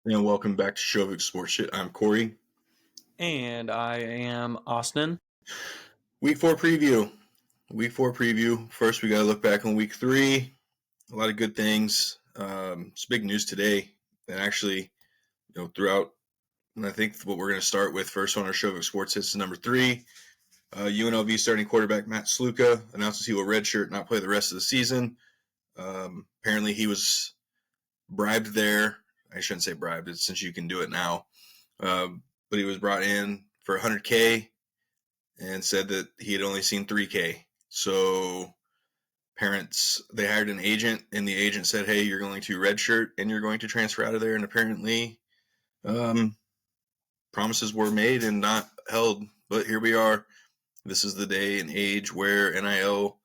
And welcome back to Shovik Sports Shit. I'm Cory. And I am Austin. Week 4 preview. Week 4 preview. First, we got to look back on week 3. A lot of good things. It's big news today. And actually, throughout, and I think what we're going to start with first on our Shovik Sports Hits is number 3. UNLV starting quarterback Matt Sluka announces he will redshirt, not play the rest of the season. Apparently, he was bribed there. I shouldn't say bribed, since you can do it now. But he was brought in for $100K and said that he had only seen $3K. So parents, they hired an agent, and the agent said, hey, you're going to redshirt and you're going to transfer out of there. And apparently promises were made and not held. But here we are. This is the day and age where NIL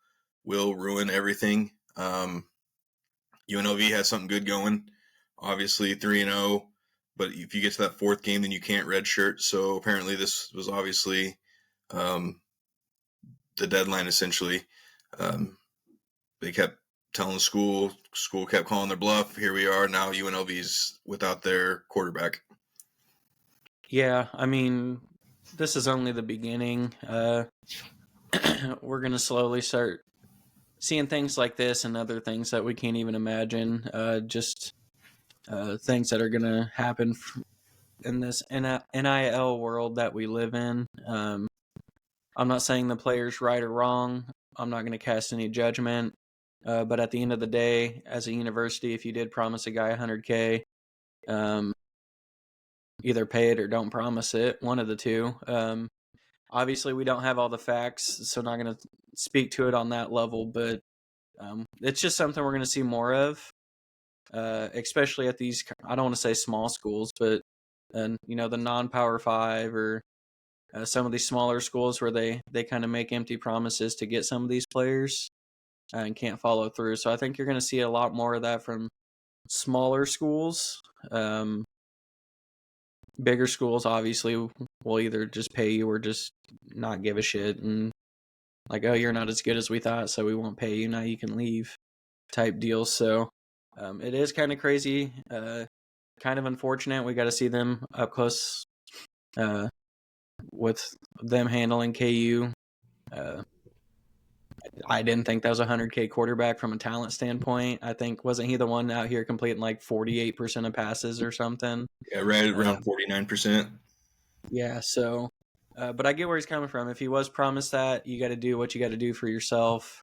will ruin everything. UNLV has something good going. Obviously 3-0. But if you get to that fourth game, then you can't redshirt. So apparently this was obviously the deadline, essentially. They kept telling the school kept calling their bluff. Here we are now. UNLV's without their quarterback. Yeah, I mean, this is only the beginning. We're going to slowly start seeing things like this and other things that we can't even imagine. Just things that are going to happen in this NIL world that we live in. I'm not saying the player's right or wrong. I'm not going to cast any judgment. But at the end of the day, as a university, if you did promise a guy $100K, either pay it or don't promise it, one of the two. Obviously, we don't have all the facts, so not going to speak to it on that level, but it's just something we're going to see more of, especially at these, I don't want to say small schools, but, the non-Power 5 or some of these smaller schools where they kind of make empty promises to get some of these players and can't follow through. So I think you're going to see a lot more of that from smaller schools. Bigger schools obviously will either just pay you or just not give a shit and like, oh, you're not as good as we thought, so we won't pay you, now you can leave type deals. So it is kind of crazy, kind of unfortunate. We got to see them up close with them handling KU. I didn't think that was a $100K quarterback from a talent standpoint. I think, wasn't he the one out here completing like 48% of passes or something? Yeah, right around 49%. Yeah, so, but I get where he's coming from. If he was promised that, you got to do what you got to do for yourself.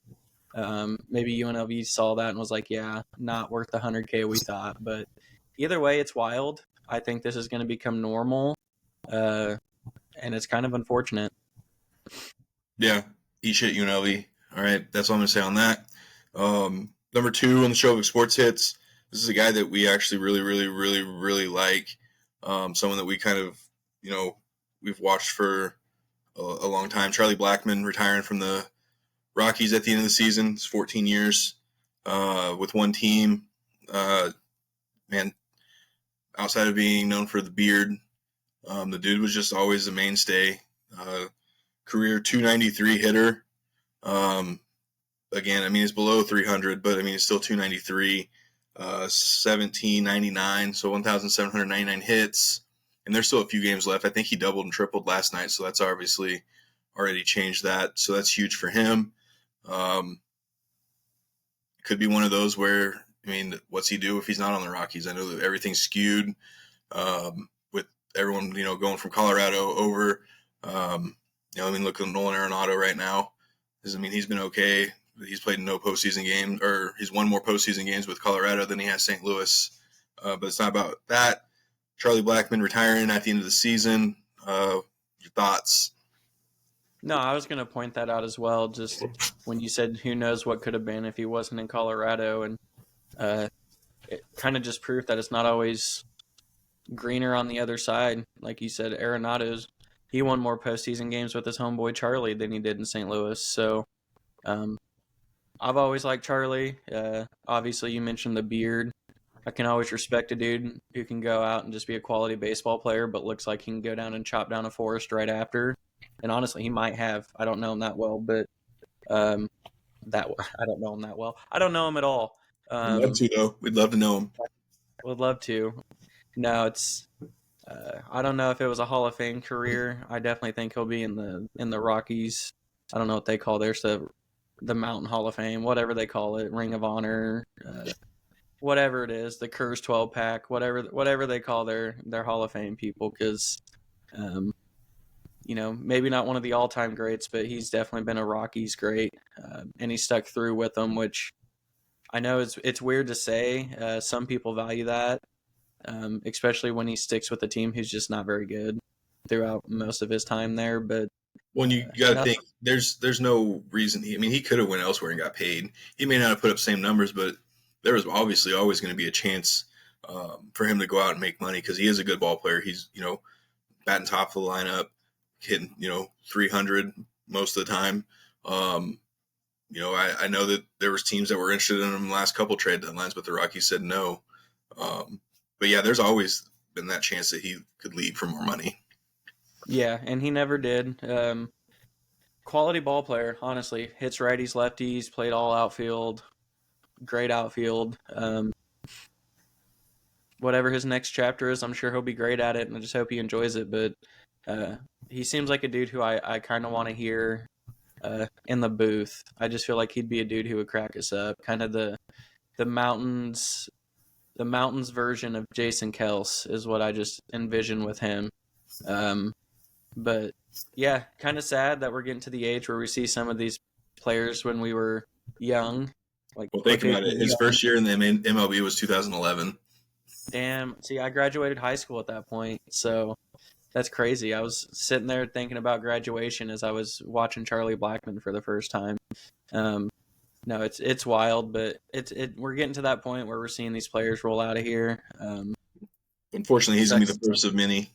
Maybe UNLV saw that and was like, yeah, not worth the 100K we thought. But either way, it's wild. I think this is going to become normal, and it's kind of unfortunate. Yeah, eat shit, UNLV. All right, that's all I'm going to say on that. Number 2 on the show of Sports Hits. This is a guy that we actually really, really, really, really like. Someone that we kind of, we've watched for a long time. Charlie Blackman retiring from the Rockies at the end of the season. It's 14 years with one team. Man, outside of being known for the beard, the dude was just always a mainstay. Career 293 hitter. Again, I mean, he's below 300, but I mean, he's still 293, 1799, so 1,799 hits. And there's still a few games left. I think he doubled and tripled last night, so that's obviously already changed that. So that's huge for him. Could be one of those where, I mean, what's he do if he's not on the Rockies? I know that everything's skewed with everyone, going from Colorado over. I mean, look at Nolan Arenado right now. I mean, he's been okay. He's played no postseason games, or he's won more postseason games with Colorado than he has St. Louis. But it's not about that. Charlie Blackman retiring at the end of the season. Your thoughts? No, I was going to point that out as well. Just when you said who knows what could have been if he wasn't in Colorado, and it kind of just proved that it's not always greener on the other side. Like you said, Arenado's, he won more postseason games with his homeboy Charlie than he did in St. Louis. So I've always liked Charlie. Obviously, you mentioned the beard. I can always respect a dude who can go out and just be a quality baseball player, but looks like he can go down and chop down a forest right after. And honestly, he might have. I don't know him that well, but I don't know him that well. I don't know him at all. We'd love to, though. We'd love to know him. Would love to. No, it's I don't know if it was a Hall of Fame career. I definitely think he'll be in the Rockies. I don't know what they call theirs, the Mountain Hall of Fame, whatever they call it, Ring of Honor, whatever it is, the Coors 12 pack, whatever they call their Hall of Fame people, because um, maybe not one of the all time greats, but he's definitely been a Rockies great, and he stuck through with them, which I know it's weird to say. Some people value that, especially when he sticks with a team who's just not very good throughout most of his time there. But When you got to nothing. think, there's no reason. He could have went elsewhere and got paid. He may not have put up the same numbers, but there was obviously always going to be a chance for him to go out and make money because he is a good ball player. He's batting top of the lineup, hitting 300 most of the time. I know that there was teams that were interested in him the last couple trade deadlines, but the Rockies said no. But yeah, there's always been that chance that he could leave for more money. Yeah, and he never did. Quality ball player, honestly. Hits righties, lefties, played all outfield, great outfield. Whatever his next chapter is, I'm sure he'll be great at it, and I just hope he enjoys it. But he seems like a dude who I kind of want to hear in the booth. I just feel like he'd be a dude who would crack us up, kind of the mountains. The mountains version of Jason Kels is what I just envision with him. But yeah, kind of sad that we're getting to the age where we see some of these players when we were young. Like, Well, think about it. His young. first year in the MLB was 2011. Damn. See, I graduated high school at that point, so that's crazy. I was sitting there thinking about graduation as I was watching Charlie Blackman for the first time. No, it's wild, but we're getting to that point where we're seeing these players roll out of here. Unfortunately, he's going to be the first of many.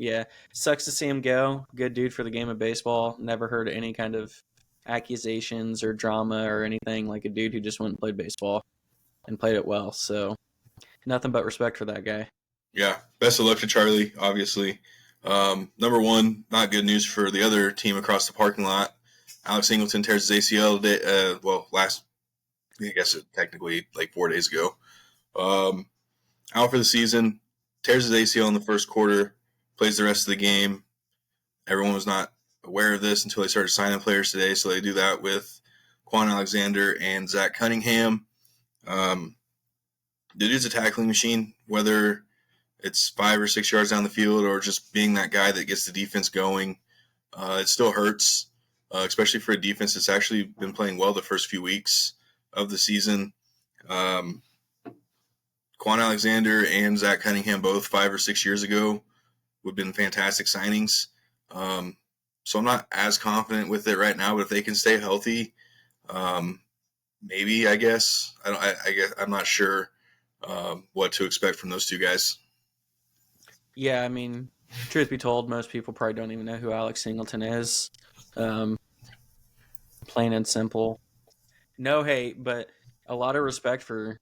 Yeah, sucks to see him go. Good dude for the game of baseball. Never heard any kind of accusations or drama or anything. Like a dude who just went and played baseball and played it well. So nothing but respect for that guy. Yeah, best of luck to Charlie, obviously. Number one, not good news for the other team across the parking lot. Alex Singleton tears his ACL today. I guess technically like 4 days ago. Out for the season, tears his ACL in the first quarter, plays the rest of the game. Everyone was not aware of this until they started signing players today, so they do that with Quan Alexander and Zach Cunningham. The dude's a tackling machine, whether it's 5 or 6 yards down the field or just being that guy that gets the defense going. It still hurts, especially for a defense that's actually been playing well the first few weeks of the season. Quan Alexander and Zach Cunningham both 5 or 6 years ago would have been fantastic signings. So I'm not as confident with it right now, but if they can stay healthy, maybe, I guess. I'm not sure what to expect from those two guys. Yeah, I mean, truth be told, most people probably don't even know who Alex Singleton is. Plain and simple. No hate, but a lot of respect for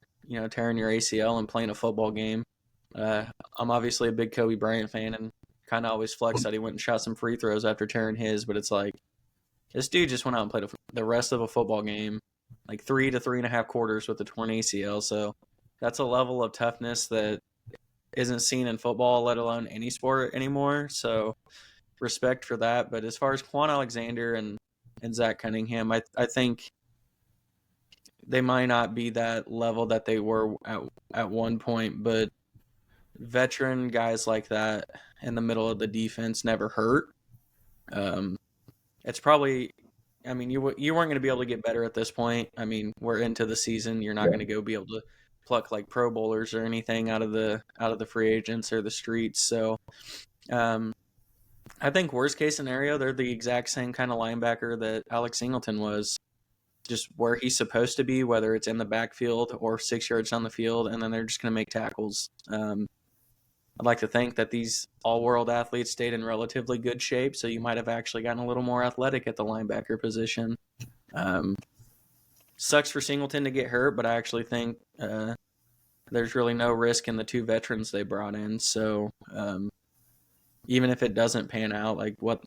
tearing your ACL and playing a football game. I'm obviously a big Kobe Bryant fan and kind of always flex that he went and shot some free throws after tearing his, but it's like this dude just went out and played the rest of a football game, like 3 to 3.5 quarters with a torn ACL. So that's a level of toughness that isn't seen in football, let alone any sport anymore. So respect for that. But as far as Quan Alexander and Zach Cunningham, I think they might not be that level that they were at one point, but veteran guys like that in the middle of the defense never hurt. It's probably, I mean, you weren't going to be able to get better at this point. I mean, we're into the season. You're not going to go be able to pluck like Pro Bowlers or anything out of the free agents or the streets. So, I think worst case scenario, they're the exact same kind of linebacker that Alex Singleton was, just where he's supposed to be, whether it's in the backfield or 6 yards down the field, and then they're just going to make tackles. I'd like to think that these all-world athletes stayed in relatively good shape, so you might have actually gotten a little more athletic at the linebacker position. Sucks for Singleton to get hurt, but I actually think there's really no risk in the two veterans they brought in. So even if it doesn't pan out, like what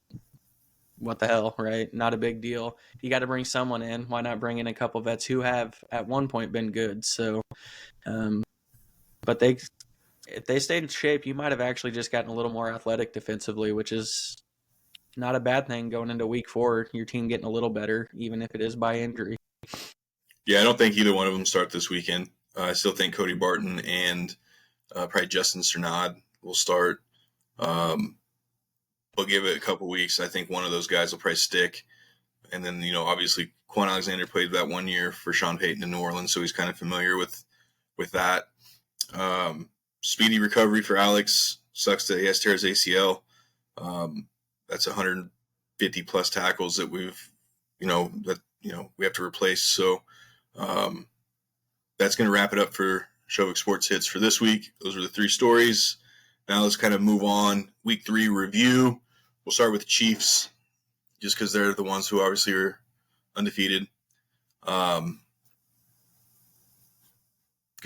the hell, right? Not a big deal. You got to bring someone in. Why not bring in a couple vets who have at one point been good? So, but they if they stayed in shape, you might have actually just gotten a little more athletic defensively, which is not a bad thing going into week 4. Your team getting a little better, even if it is by injury. Yeah, I don't think either one of them start this weekend. I still think Cody Barton and probably Justin Cernad will start. We'll give it a couple weeks. I think one of those guys will probably stick. And then, obviously Quan Alexander played that 1 year for Sean Payton in New Orleans, so he's kind of familiar with that. Speedy recovery for Alex. Sucks that he has to tear his ACL. That's 150 plus tackles that we have to replace. So that's going to wrap it up for Shovik Sports Hits for this week. Those are the 3 stories. Now let's kind of move on. Week 3 review. We'll start with the Chiefs, just because they're the ones who obviously are undefeated. Good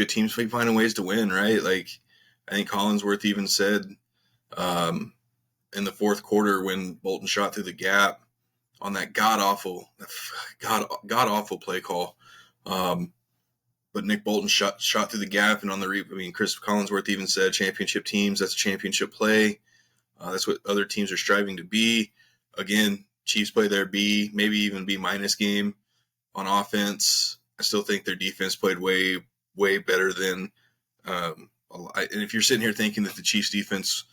teams finding ways to win, right? Like, I think Collinsworth even said in the fourth quarter when Bolton shot through the gap on that god-awful play call. But Nick Bolton shot through the gap, and on the Chris Collinsworth even said championship teams, that's a championship play. That's what other teams are striving to be. Again, Chiefs play their B, maybe even B- game on offense. I still think their defense played way, way better than and if you're sitting here thinking that the Chiefs defense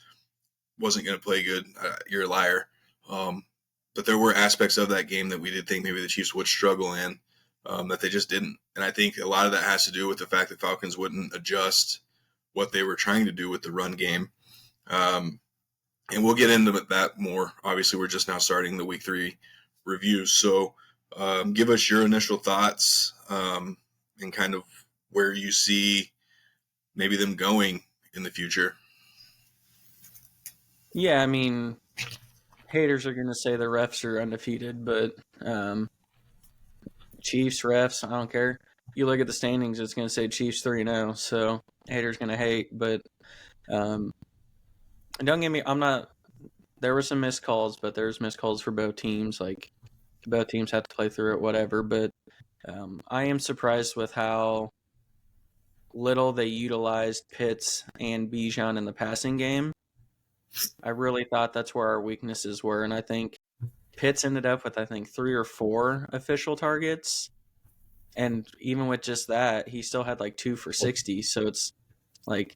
wasn't going to play good, you're a liar. But there were aspects of that game that we did think maybe the Chiefs would struggle in, that they just didn't. And I think a lot of that has to do with the fact that Falcons wouldn't adjust what they were trying to do with the run game. And we'll get into that more. Obviously, we're just now starting the week 3 reviews. So give us your initial thoughts and kind of where you see maybe them going in the future. Yeah, I mean, haters are going to say the refs are undefeated, but Chiefs, refs, I don't care. You look at the standings, it's going to say Chiefs 3-0, so haters going to hate. But don't get me, there were some missed calls, but there's missed calls for both teams. Like, both teams have to play through it, whatever. But I am surprised with how little they utilized Pitts and Bijan in the passing game. I really thought that's where our weaknesses were, and I think Pitts ended up with 3 or 4 official targets, and even with just that, he still had 2 for 60. So it's like,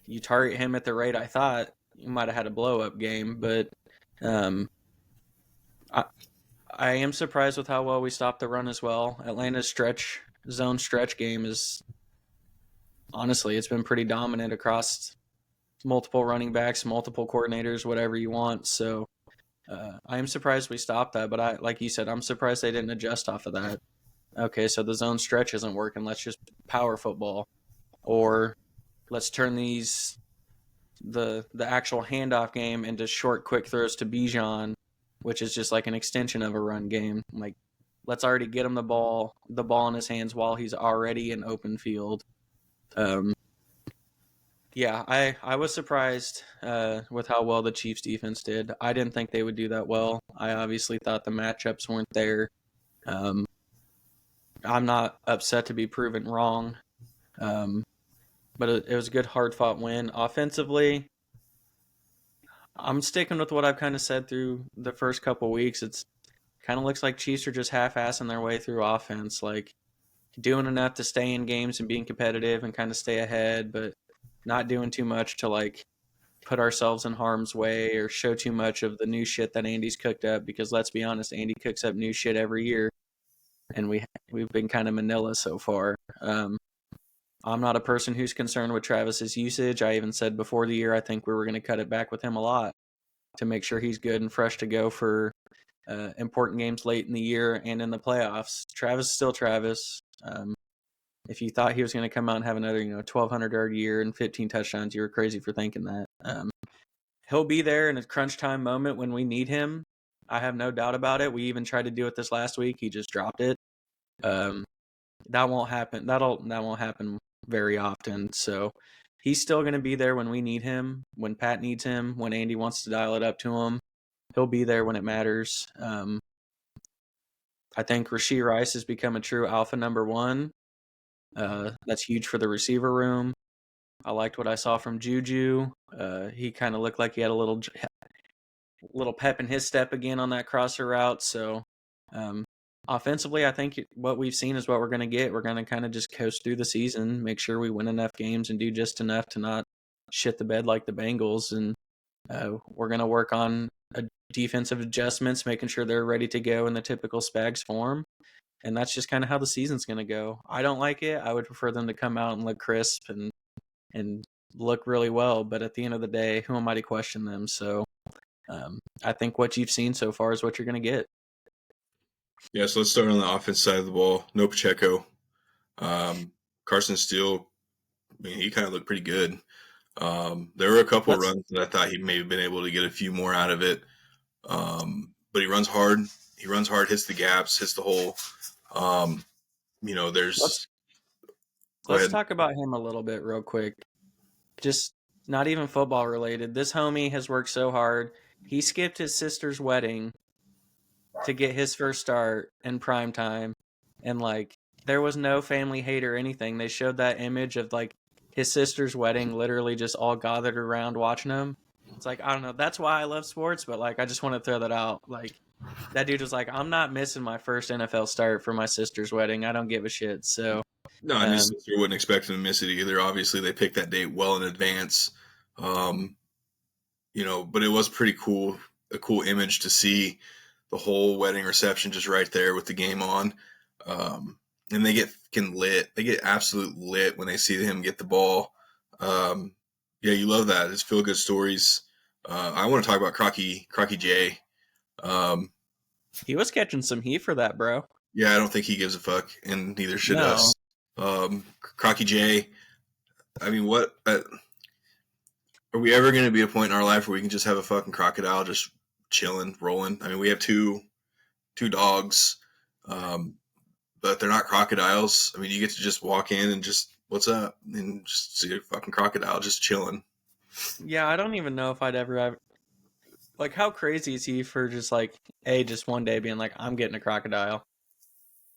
you target him at the rate I thought, you might have had a blow-up game. But I am surprised with how well we stopped the run as well. Atlanta's zone stretch game is, honestly, it's been pretty dominant across multiple running backs, multiple coordinators, whatever you want. So I am surprised we stopped that. But like you said, I'm surprised they didn't adjust off of that. Okay, so the zone stretch isn't working. Let's just power football. Or let's turn the actual handoff game into short, quick throws to Bijan, which is just like an extension of a run game. Like, let's already get him the ball in his hands while he's already in open field. Yeah, I was surprised with how well the Chiefs defense did. I didn't think they would do that well. I obviously thought the matchups weren't there. I'm not upset to be proven wrong. But it was a good, hard-fought win. Offensively, I'm sticking with what I've kind of said through the first couple weeks. It's kind of looks like Chiefs are just half-assing their way through offense, like doing enough to stay in games and being competitive and kind of stay ahead, but not doing too much to put ourselves in harm's way or show too much of the new shit that Andy's cooked up. Because let's be honest, Andy cooks up new shit every year, and we've been kind of Manila so far. I'm not a person who's concerned with Travis's usage. I even said before the year I think we were going to cut it back with him a lot to make sure he's good and fresh to go for important games late in the year and in the playoffs. Travis is still Travis. If you thought he was going to come out and have another 1,200-yard year and 15 touchdowns, you were crazy for thinking that. He'll be there in a crunch time moment when we need him. I have no doubt about it. We even tried to do it this last week. He just dropped it. That won't happen. That won't happen very often. So he's still going to be there when we need him, when Pat needs him, when Andy wants to dial it up to him. He'll be there when it matters. I think Rashee Rice has become a true alpha number 1. That's huge for the receiver room. I liked what I saw from Juju. He kind of looked like he had a little pep in his step again on that crosser route. So offensively, I think what we've seen is what we're going to get. We're going to kind of just coast through the season, make sure we win enough games and do just enough to not shit the bed like the Bengals. And we're going to work on defensive adjustments, making sure they're ready to go in the typical Spags form. And that's just kind of how the season's going to go. I don't like it. I would prefer them to come out and look crisp and look really well. But at the end of the day, who am I to question them? So I think what you've seen so far is what you're going to get. Yeah, so let's start on the offense side of the ball. No Pacheco. Carson Steele, I mean, he kind of looked pretty good. There were a couple of runs that I thought he may have been able to get a few more out of it. But he runs hard. He runs hard, hits the gaps, hits the hole. Let's talk about him a little bit real quick. Just not even football related. This homie has worked so hard. He skipped his sister's wedding to get his first start in prime time. And like, there was no family hate or anything. They showed that image of like his sister's wedding, literally just all gathered around watching him. It's like, I don't know. That's why I love sports, but like, I just want to throw that out. Like, that dude was like, I'm not missing my first NFL start for my sister's wedding. I don't give a shit. So, no, and his sister wouldn't expect him to miss it either. Obviously, they picked that date well in advance. But it was pretty cool, a cool image to see the whole wedding reception just right there with the game on. And they get fucking lit. They get absolute lit when they see him get the ball. Yeah, you love that. It's feel-good stories. I want to talk about Crocky J. He was catching some heat for that, bro. Yeah, I don't think he gives a fuck, and neither should us. Crocky J. I mean, what are we ever going to be a point in our life where we can just have a fucking crocodile just chilling, rolling? I mean, we have two dogs, but they're not crocodiles. I mean, you get to just walk in and just, what's up? And just see a fucking crocodile just chilling. Yeah, I don't even know if I'd ever have. Like, how crazy is he for just like, just one day being like, I'm getting a crocodile?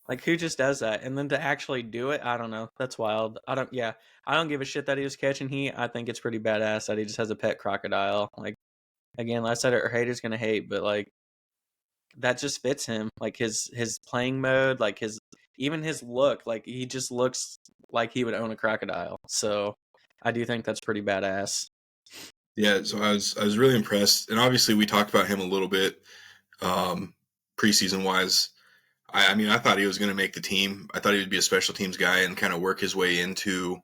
Like, who just does that? And then to actually do it, I don't know. That's wild. I don't give a shit that he was catching heat. I think it's pretty badass that he just has a pet crocodile. Like, again, like I said, haters gonna hate, but like, that just fits him. Like his playing mode, like his look, like he just looks like he would own a crocodile. So I do think that's pretty badass. Yeah, so I was really impressed, and obviously we talked about him a little bit preseason wise. I mean, I thought he was going to make the team. I thought he would be a special teams guy and kind of work his way into,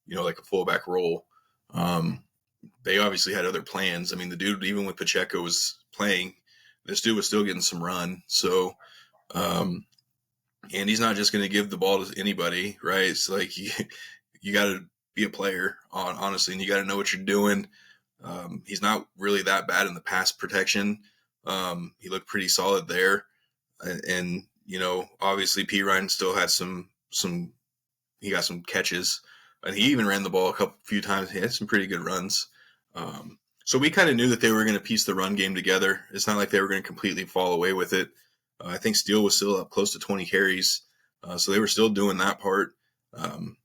like a fullback role. They obviously had other plans. I mean, the dude, even when Pacheco was playing, this dude was still getting some run. So, and he's not just going to give the ball to anybody, right? It's like you got to be a player, honestly, and you got to know what you're doing. He's not really that bad in the pass protection. He looked pretty solid there, and obviously P. Ryan still had he got some catches, and he even ran the ball a few times. He had some pretty good runs. So we kind of knew that they were going to piece the run game together. It's not like they were going to completely fall away with it. I think Steele was still up close to 20 carries, so they were still doing that part. And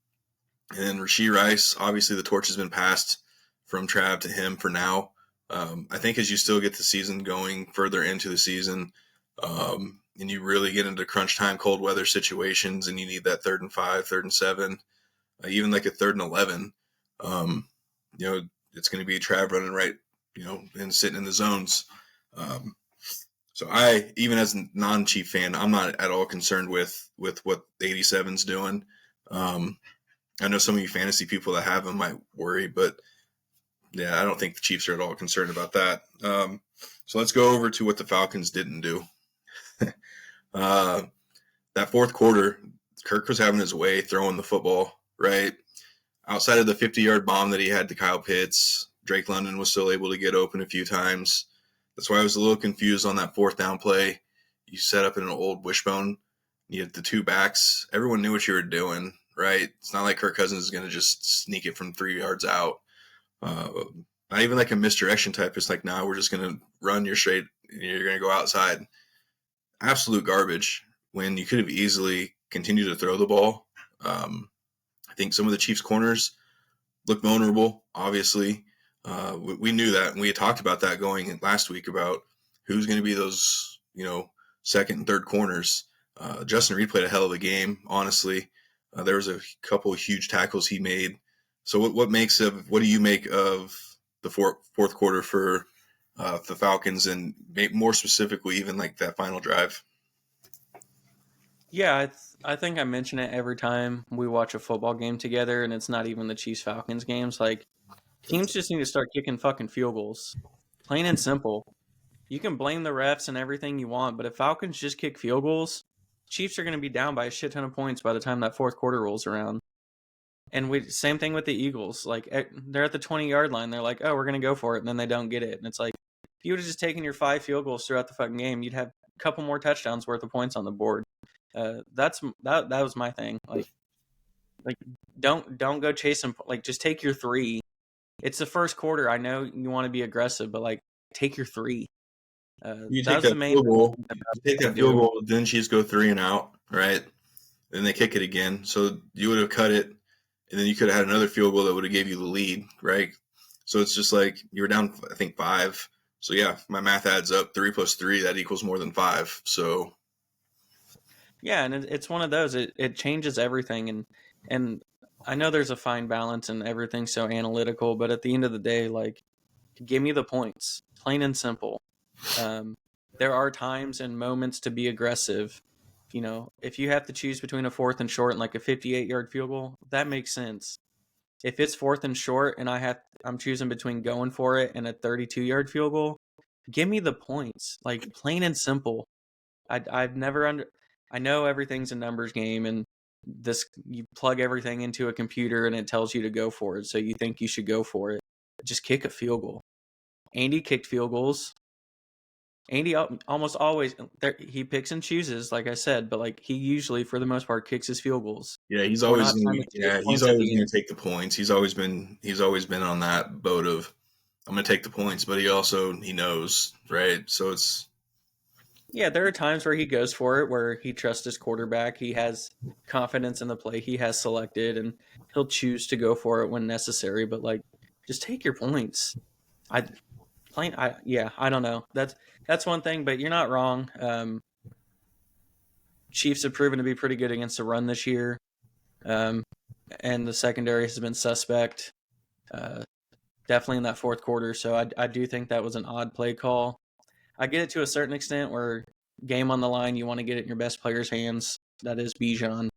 then Rashee Rice, obviously the torch has been passed from Trav to him for now. I think as you still get the season going further into the season, and you really get into crunch time, cold weather situations, and you need that 3rd and 5, 3rd and 7, even like a 3rd and 11, it's going to be Trav running right, and sitting in the zones. So I, even as a non-Chief fan, I'm not at all concerned with what the 87's doing. I know some of you fantasy people that have him might worry, but yeah, I don't think the Chiefs are at all concerned about that. So let's go over to what the Falcons didn't do. That fourth quarter, Kirk was having his way throwing the football, right? Outside of the 50-yard bomb that he had to Kyle Pitts, Drake London was still able to get open a few times. That's why I was a little confused on that 4th down play. You set up in an old wishbone. You had the 2 backs. Everyone knew what you were doing, right? It's not like Kirk Cousins is going to just sneak it from 3 yards out. Not even like a misdirection type. It's like, we're just going to run your straight. You're going to go outside. Absolute garbage when you could have easily continued to throw the ball. I think some of the Chiefs corners look vulnerable, obviously. We knew that, and we had talked about that going last week about who's going to be those, second and third corners. Justin Reed played a hell of a game, honestly. There was a couple of huge tackles he made. So what do you make of the fourth quarter for the Falcons, and more specifically, even like that final drive? Yeah, I think I mention it every time we watch a football game together, and it's not even the Chiefs Falcons games. Like, teams just need to start kicking fucking field goals, plain and simple. You can blame the refs and everything you want, but if Falcons just kick field goals, Chiefs are going to be down by a shit ton of points by the time that fourth quarter rolls around. And same thing with the Eagles. Like, they're at the 20-yard line. They're like, oh, we're going to go for it, and then they don't get it. And it's like, if you would have just taken your 5 field goals throughout the fucking game, you'd have a couple more touchdowns worth of points on the board. That was my thing. Like don't go chasing. Like, just take your 3. It's the first quarter. I know you want to be aggressive, but like, take your 3. You That take was that the main field goal. thing You take that field goal. Then Chiefs go 3 and out, right? Then they kick it again. So you would have cut it, and then you could have had another field goal that would have gave you the lead, right? So it's just like you were down, I think, 5. So yeah, my math adds up. 3 plus 3, that equals more than 5. So yeah, and it's one of those. It changes everything, and I know there's a fine balance and everything's so analytical, but at the end of the day, like, give me the points, plain and simple. There are times and moments to be aggressive. If you have to choose between a 4th and short and like a 58-yard field goal, that makes sense. If it's 4th and short and I'm choosing between going for it and a 32-yard field goal, give me the points, like, plain and simple. I know everything's a numbers game, and you plug everything into a computer and it tells you to go for it, so you think you should go for it. Just kick a field goal. Andy kicked field goals. Andy almost always, he picks and chooses, like I said, but like, he usually, for the most part, kicks his field goals. yeah, he's We're always not trying to take he's points at always the going end. to take the points. He's always been on that boat of, I'm going to take the points, but he knows, right? So it's Yeah, there are times where he goes for it, where he trusts his quarterback. He has confidence in the play he has selected, and he'll choose to go for it when necessary. But like, just take your points. I I don't know. That's one thing, but you're not wrong. Chiefs have proven to be pretty good against the run this year, and the secondary has been suspect. Definitely in that fourth quarter. So I do think that was an odd play call. I get it to a certain extent, where game on the line, you want to get it in your best player's hands. That is Bijan.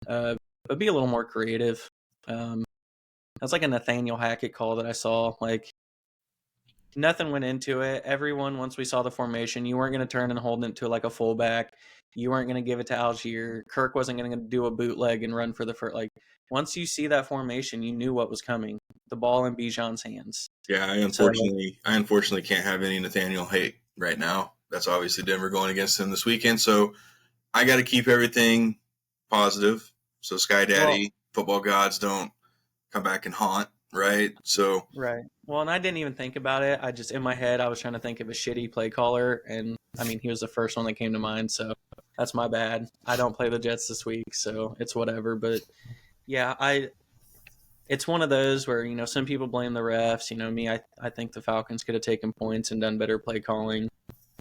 But be a little more creative. That's like a Nathaniel Hackett call that I saw. Like, nothing went into it. Everyone, once we saw the formation, you weren't going to turn and hold it to like a fullback. You weren't going to give it to Algier. Kirk wasn't going to do a bootleg and run for the first. Like, once you see that formation, you knew what was coming. The ball in Bijan's hands. yeah. I unfortunately can't have any Nathaniel hate right now. That's obviously Denver going against him this weekend. So I got to keep everything positive. So Sky Daddy, football gods don't come back and haunt, right? So right. Well, and I didn't even think about it. I just, in my head, I was trying to think of a shitty play caller, and I mean, he was the first one that came to mind. So that's my bad. I don't play the Jets this week, so it's whatever. But yeah, it's one of those where, some people blame the refs. Me, I think the Falcons could have taken points and done better play calling.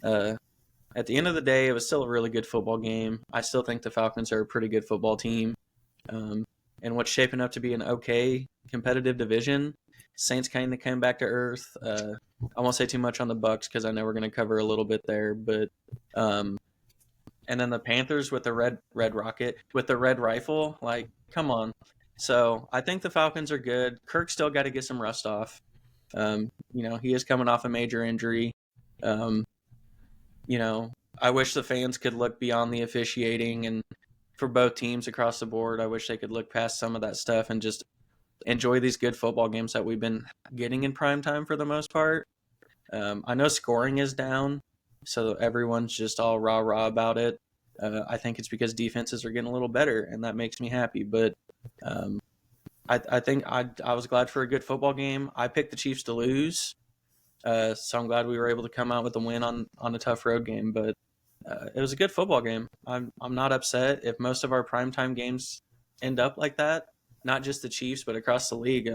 At the end of the day, it was still a really good football game. I still think the Falcons are a pretty good football team. And what's shaping up to be an okay competitive division. Saints kind of came back to earth. I won't say too much on the Bucks because I know we're going to cover a little bit there. But and then the Panthers with the red rocket, with the red rifle. Like, come on. So I think the Falcons are good. Kirk still got to get some rust off. He is coming off a major injury. I wish the fans could look beyond the officiating, and for both teams across the board, I wish they could look past some of that stuff and just enjoy these good football games that we've been getting in prime time for the most part. I know scoring is down, so everyone's just all rah-rah about it. I think it's because defenses are getting a little better, and that makes me happy. But I think I was glad for a good football game. I picked the Chiefs to lose, so I'm glad we were able to come out with a win on a tough road game. But it was a good football game. I'm not upset if most of our primetime games end up like that. Not just the Chiefs, but across the league.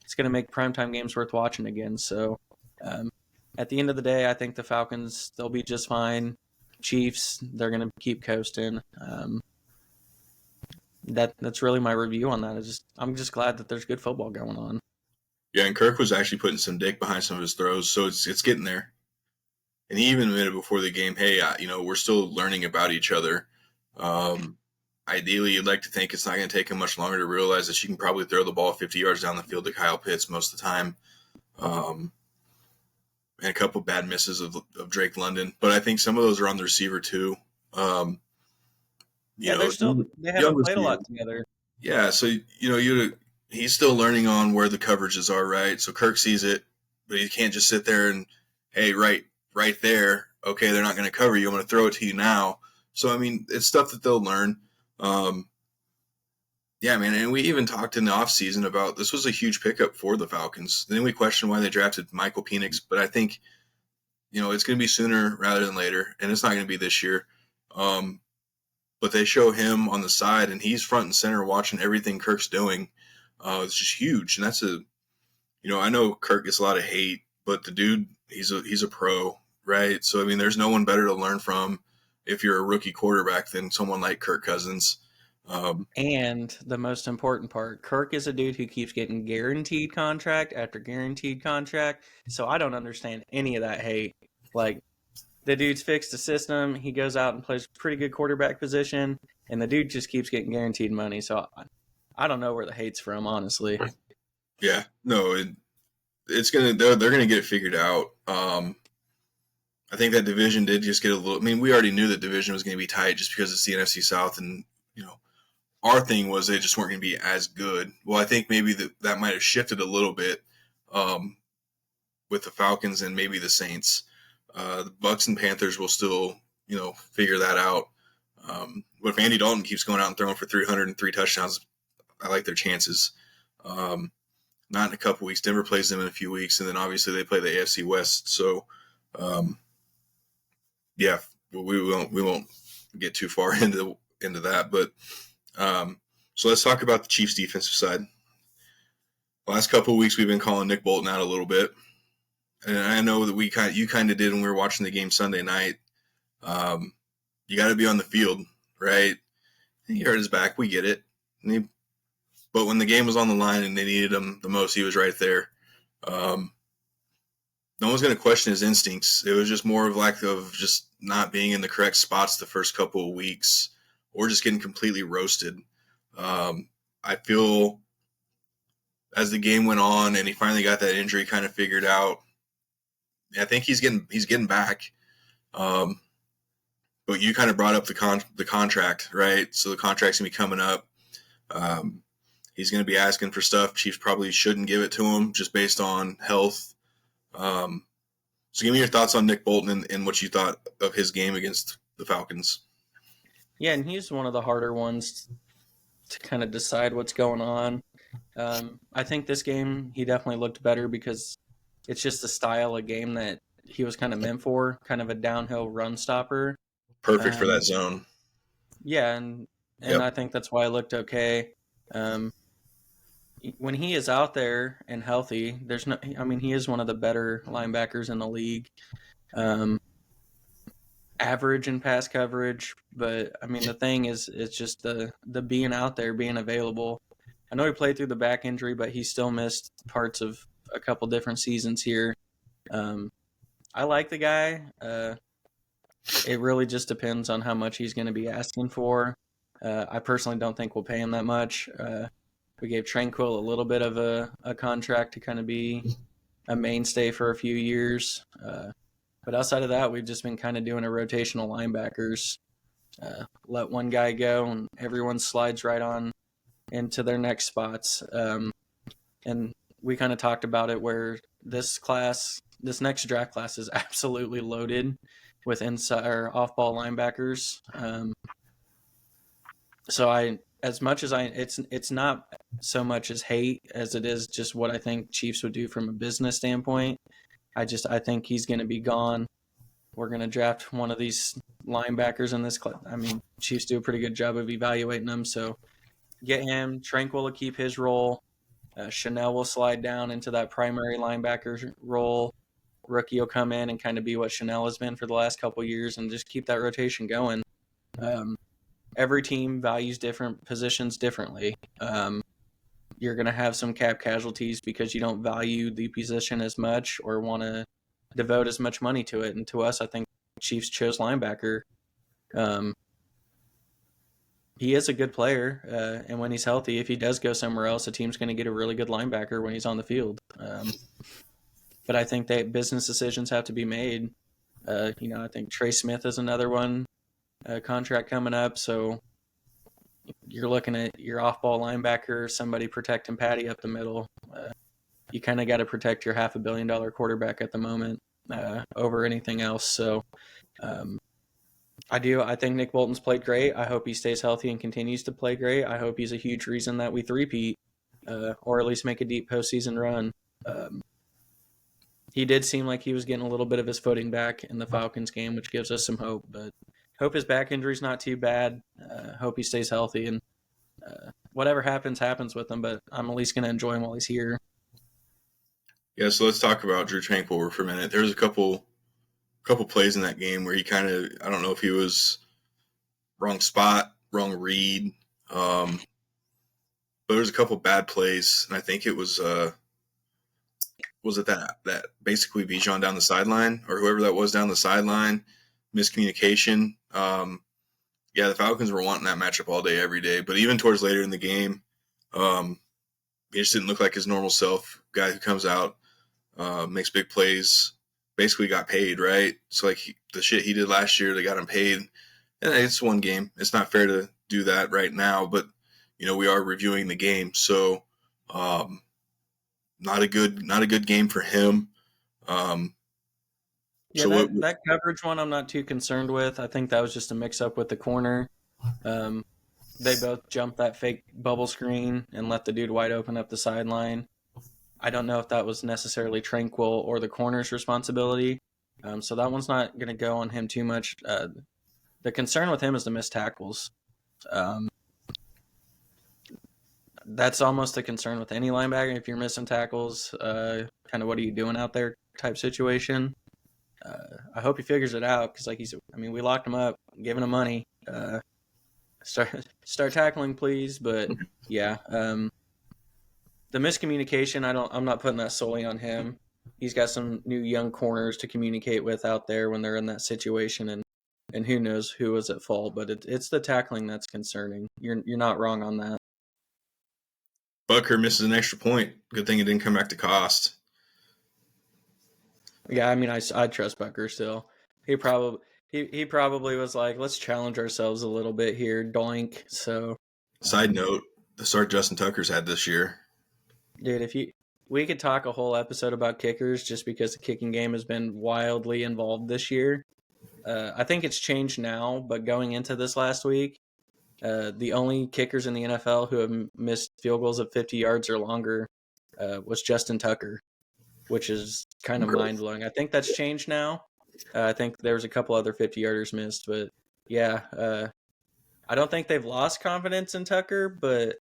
it's going to make primetime games worth watching again. So at the end of the day, I think the Falcons, they'll be just fine. Chiefs, they're going to keep coasting. That's really my review on that. I'm just glad that there's good football going on. Yeah, and Kirk was actually putting some dick behind some of his throws, so it's getting there. And he even admitted before the game, hey, we're still learning about each other. Ideally, you'd like to think it's not going to take him much longer to realize that you can probably throw the ball 50 yards down the field to Kyle Pitts most of the time. And a couple of bad misses of Drake London. But I think some of those are on the receiver too. They haven't played a lot together. Yeah, so, he's still learning on where the coverages are, right? So Kirk sees it, but he can't just sit there and, hey, right there, okay, they're not going to cover you. I'm going to throw it to you now. So, I mean, it's stuff that they'll learn. Yeah, man, and we even talked in the offseason about this was a huge pickup for the Falcons. Then we questioned why they drafted Michael Penix, but I think, it's going to be sooner rather than later, and it's not going to be this year. But they show him on the side, and he's front and center watching everything Kirk's doing. It's just huge, and that's I know Kirk gets a lot of hate, but the dude, he's a pro, right? So, I mean, there's no one better to learn from if you're a rookie quarterback than someone like Kirk Cousins. And the most important part, Kirk is a dude who keeps getting guaranteed contract after guaranteed contract. So I don't understand any of that hate. Like, the dude's fixed the system. He goes out and plays pretty good quarterback position, and the dude just keeps getting guaranteed money. So I don't know where the hate's from, honestly. Yeah, no, they're gonna get it figured out. I think that division did just get a little. I mean, we already knew the division was going to be tight just because it's the NFC South, and our thing was they just weren't going to be as good. Well, I think maybe that might have shifted a little bit with the Falcons and maybe the Saints. The Bucs and Panthers will still, figure that out. But if Andy Dalton keeps going out and throwing for 303 touchdowns, I like their chances. Not in a couple weeks. Denver plays them in a few weeks, and then obviously they play the AFC West. So, yeah, we won't get too far into that. But so let's talk about the Chiefs' defensive side. The last couple of weeks we've been calling Nick Bolton out a little bit. And I know that you kind of did when we were watching the game Sunday night. You got to be on the field, right? He hurt his back. We get it. But when the game was on the line and they needed him the most, he was right there. No one's going to question his instincts. It was just more of lack of just not being in the correct spots the first couple of weeks or just getting completely roasted. I feel as the game went on and he finally got that injury kind of figured out, I think he's getting back. But you kind of brought up the contract, right? So the contract's going to be coming up. He's going to be asking for stuff. Chiefs probably shouldn't give it to him just based on health. So give me your thoughts on Nick Bolton and what you thought of his game against the Falcons. Yeah, and he's one of the harder ones to kind of decide what's going on. I think this game he definitely looked better because it's just the style of game that he was kind of meant for, kind of a downhill run stopper. Perfect for that zone. Yeah, and yep. I think that's why it looked okay. When he is out there and healthy, he is one of the better linebackers in the league. Average in pass coverage, but the thing is, it's just the being out there, being available. I know he played through the back injury, but he still missed parts of a couple different seasons here. I like the guy. It really just depends on how much he's going to be asking for. I personally don't think we'll pay him that much. We gave Tranquil a little bit of a contract to kind of be a mainstay for a few years. But outside of that, we've just been kind of doing a rotational linebackers. Let one guy go and everyone slides right on into their next spots. And we kind of talked about it where this next draft class is absolutely loaded with inside or off-ball linebackers. So it's not so much as hate as it is just what I think Chiefs would do from a business standpoint. I think he's going to be gone. We're going to draft one of these linebackers in this class. Chiefs do a pretty good job of evaluating them. So get him. Tranquil will keep his role. Chanel will slide down into that primary linebacker role. Rookie will come in and kind of be what Chanel has been for the last couple of years and just keep that rotation going. Every team values different positions differently. You're going to have some cap casualties because you don't value the position as much or want to devote as much money to it. And to us, I think Chiefs chose linebacker. He is a good player, and when he's healthy, if he does go somewhere else, the team's going to get a really good linebacker when he's on the field. But I think that business decisions have to be made. I think Trey Smith is another one, contract coming up. So you're looking at your off-ball linebacker, somebody protecting Patty up the middle. You kind of got to protect your $500 million quarterback at the moment over anything else. So I think Nick Bolton's played great. I hope he stays healthy and continues to play great. I hope he's a huge reason that we three-peat or at least make a deep postseason run. He did seem like he was getting a little bit of his footing back in the Falcons game, which gives us some hope. But hope his back injury's not too bad. Hope he stays healthy, and whatever happens with him. But I'm at least going to enjoy him while he's here. Yeah, so let's talk about Drew Tranquil for a minute. There was a couple plays in that game where he kind of, I don't know if he was wrong spot, wrong read, but there was a couple bad plays, and I think it was it that basically Bijan down the sideline or whoever that was down the sideline, miscommunication. The Falcons were wanting that matchup all day, every day, but even towards later in the game, he just didn't look like his normal self. Guy who comes out, makes big plays, basically got paid, right? So like the shit he did last year, they got him paid. And it's one game. It's not fair to do that right now, but we are reviewing the game. So not a good game for him. That coverage one I'm not too concerned with. I think that was just a mix-up with the corner. They both jumped that fake bubble screen and let the dude wide open up the sideline. I don't know if that was necessarily Tranquil or the corner's responsibility. So that one's not going to go on him too much. The concern with him is the missed tackles. That's almost a concern with any linebacker. If you're missing tackles, kind of what are you doing out there type situation. I hope he figures it out because, we locked him up, giving him money. Start tackling, please. But yeah, the miscommunication. I'm not putting that solely on him. He's got some new young corners to communicate with out there when they're in that situation, and who knows who was at fault. But it's the tackling that's concerning. You're not wrong on that. Butker misses an extra point. Good thing it didn't come back to cost. Yeah, I trust Butker still. He probably was like, let's challenge ourselves a little bit here, doink. So, side note, the start Justin Tucker's had this year. Dude, we could talk a whole episode about kickers just because the kicking game has been wildly involved this year. I think it's changed now, but going into this last week, the only kickers in the NFL who have missed field goals of 50 yards or longer was Justin Tucker, which is kind of mind-blowing. I think that's changed now. I think there was a couple other 50-yarders missed, but yeah, I don't think they've lost confidence in Tucker, but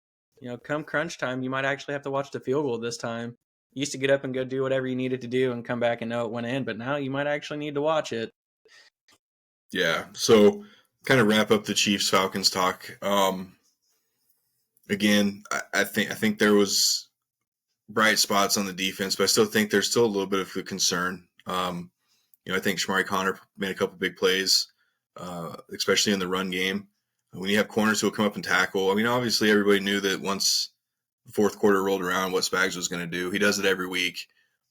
come crunch time, you might actually have to watch the field goal this time. You used to get up and go do whatever you needed to do and come back and know it went in, but now you might actually need to watch it. Yeah, so kind of wrap up the Chiefs-Falcons talk. Again, I think there was bright spots on the defense, but I still think there's still a little bit of a concern. I think Shamari Connor made a couple big plays, especially in the run game. When you have corners who will come up and tackle, obviously everybody knew that once the fourth quarter rolled around, what Spags was going to do. He does it every week.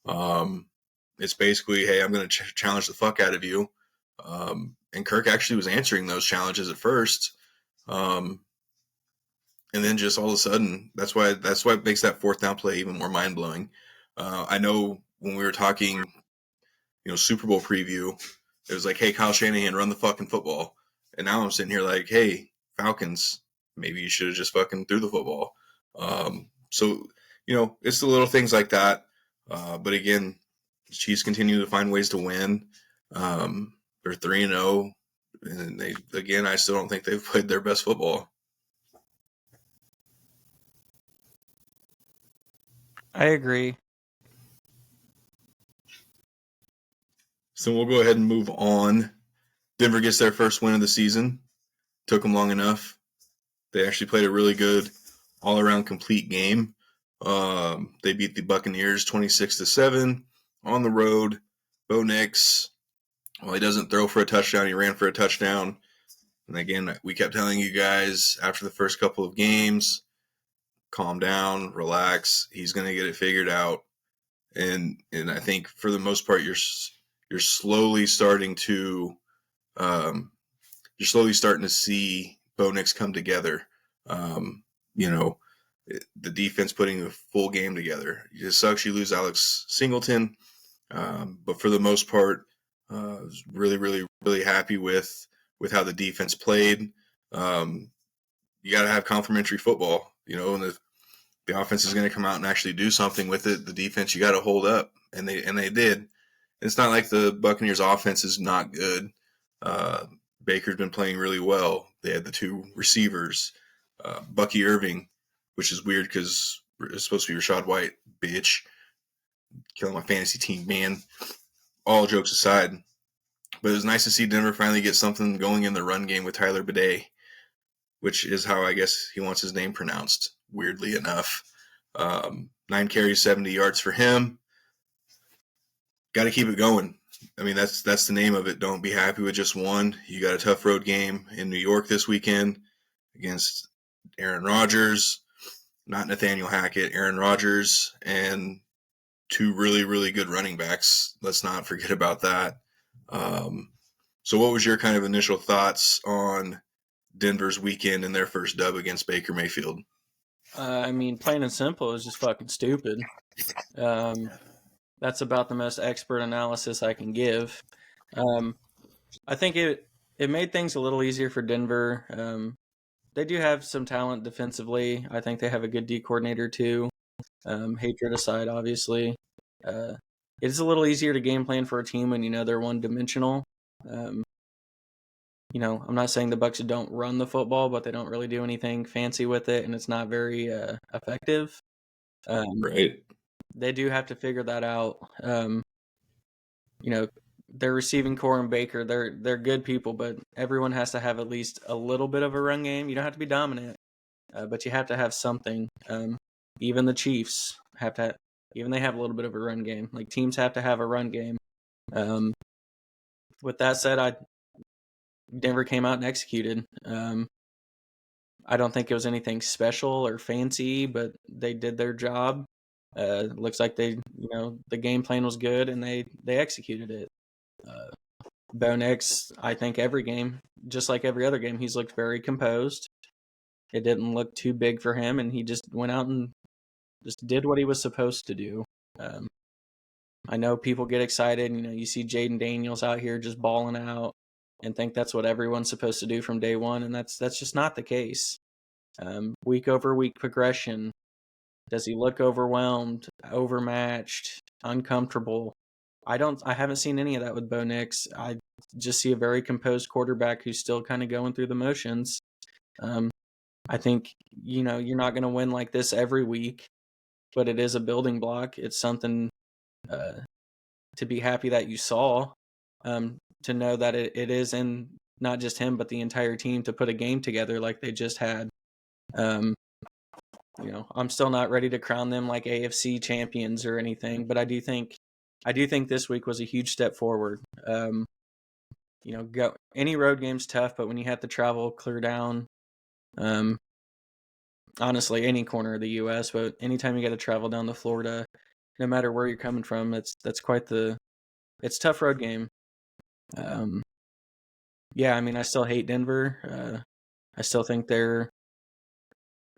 It's basically, hey, I'm going to challenge the fuck out of you. And Kirk actually was answering those challenges at first. And then just all of a sudden, that's why it makes that fourth down play even more mind-blowing. I know when we were talking, Super Bowl preview, it was like, hey, Kyle Shanahan, run the fucking football. And now I'm sitting here like, hey, Falcons, maybe you should have just fucking threw the football. So, it's the little things like that. But again, Chiefs continue to find ways to win. They're 3-0. And I still don't think they've played their best football. I agree. So we'll go ahead and move on. Denver gets their first win of the season. Took them long enough. They actually played a really good, all-around complete game. They beat the Buccaneers 26-7 on the road. Bo Nix, well, he doesn't throw for a touchdown. He ran for a touchdown. And again, we kept telling you guys after the first couple of games, calm down, relax. He's going to get it figured out. And I think for the most part, you're slowly starting to see Bo Nix come together. The defense putting a full game together. It sucks you lose Alex Singleton, but for the most part, I was really, really, really happy with how the defense played. You got to have complementary football, and the offense is going to come out and actually do something with it. The defense you got to hold up, and they did. It's not like the Buccaneers offense is not good. Baker's been playing really well. They had the two receivers, Bucky Irving, which is weird because it's supposed to be Rashad White, bitch. Killing my fantasy team, man. All jokes aside. But it was nice to see Denver finally get something going in the run game with Tyler Bidet, which is how I guess he wants his name pronounced, weirdly enough. 9 carries, 70 yards for him. Got to keep it going. I mean, that's the name of it. Don't be happy with just one. You got a tough road game in New York this weekend against Aaron Rodgers, not Nathaniel Hackett, Aaron Rodgers, and two really, really good running backs. Let's not forget about that. So what was your kind of initial thoughts on Denver's weekend and their first dub against Baker Mayfield? I mean, plain and simple, it was just fucking stupid. That's about the most expert analysis I can give. I think it made things a little easier for Denver. They do have some talent defensively. I think they have a good D coordinator too. Hatred aside, obviously. It's a little easier to game plan for a team when you know they're one-dimensional. I'm not saying the Bucs don't run the football, but they don't really do anything fancy with it, and it's not very effective. Right. They do have to figure that out. Their receiving core and Baker, they're good people, but everyone has to have at least a little bit of a run game. You don't have to be dominant, but you have to have something. Even the Chiefs have to. Even they have a little bit of a run game. Like teams have to have a run game. With that said, Denver came out and executed. I don't think it was anything special or fancy, but they did their job. Looks like the game plan was good and they executed it. Bo Nix, I think every game, just like every other game, he's looked very composed. It didn't look too big for him, and he just went out and just did what he was supposed to do. I know people get excited. You see Jayden Daniels out here just balling out and think that's what everyone's supposed to do from day one, and that's just not the case. Week over week progression. Does he look overwhelmed, overmatched, uncomfortable? I haven't seen any of that with Bo Nix. I just see a very composed quarterback who's still kind of going through the motions. I think, you're not going to win like this every week, but it is a building block. It's something to be happy that you saw, to know that it is in not just him, but the entire team to put a game together like they just had. I'm still not ready to crown them like AFC champions or anything, but I do think this week was a huge step forward. Any road game's tough, but when you have to travel clear down, honestly, any corner of the U.S., but anytime you got to travel down to Florida, no matter where you're coming from, it's a tough road game. I still hate Denver. I still think they're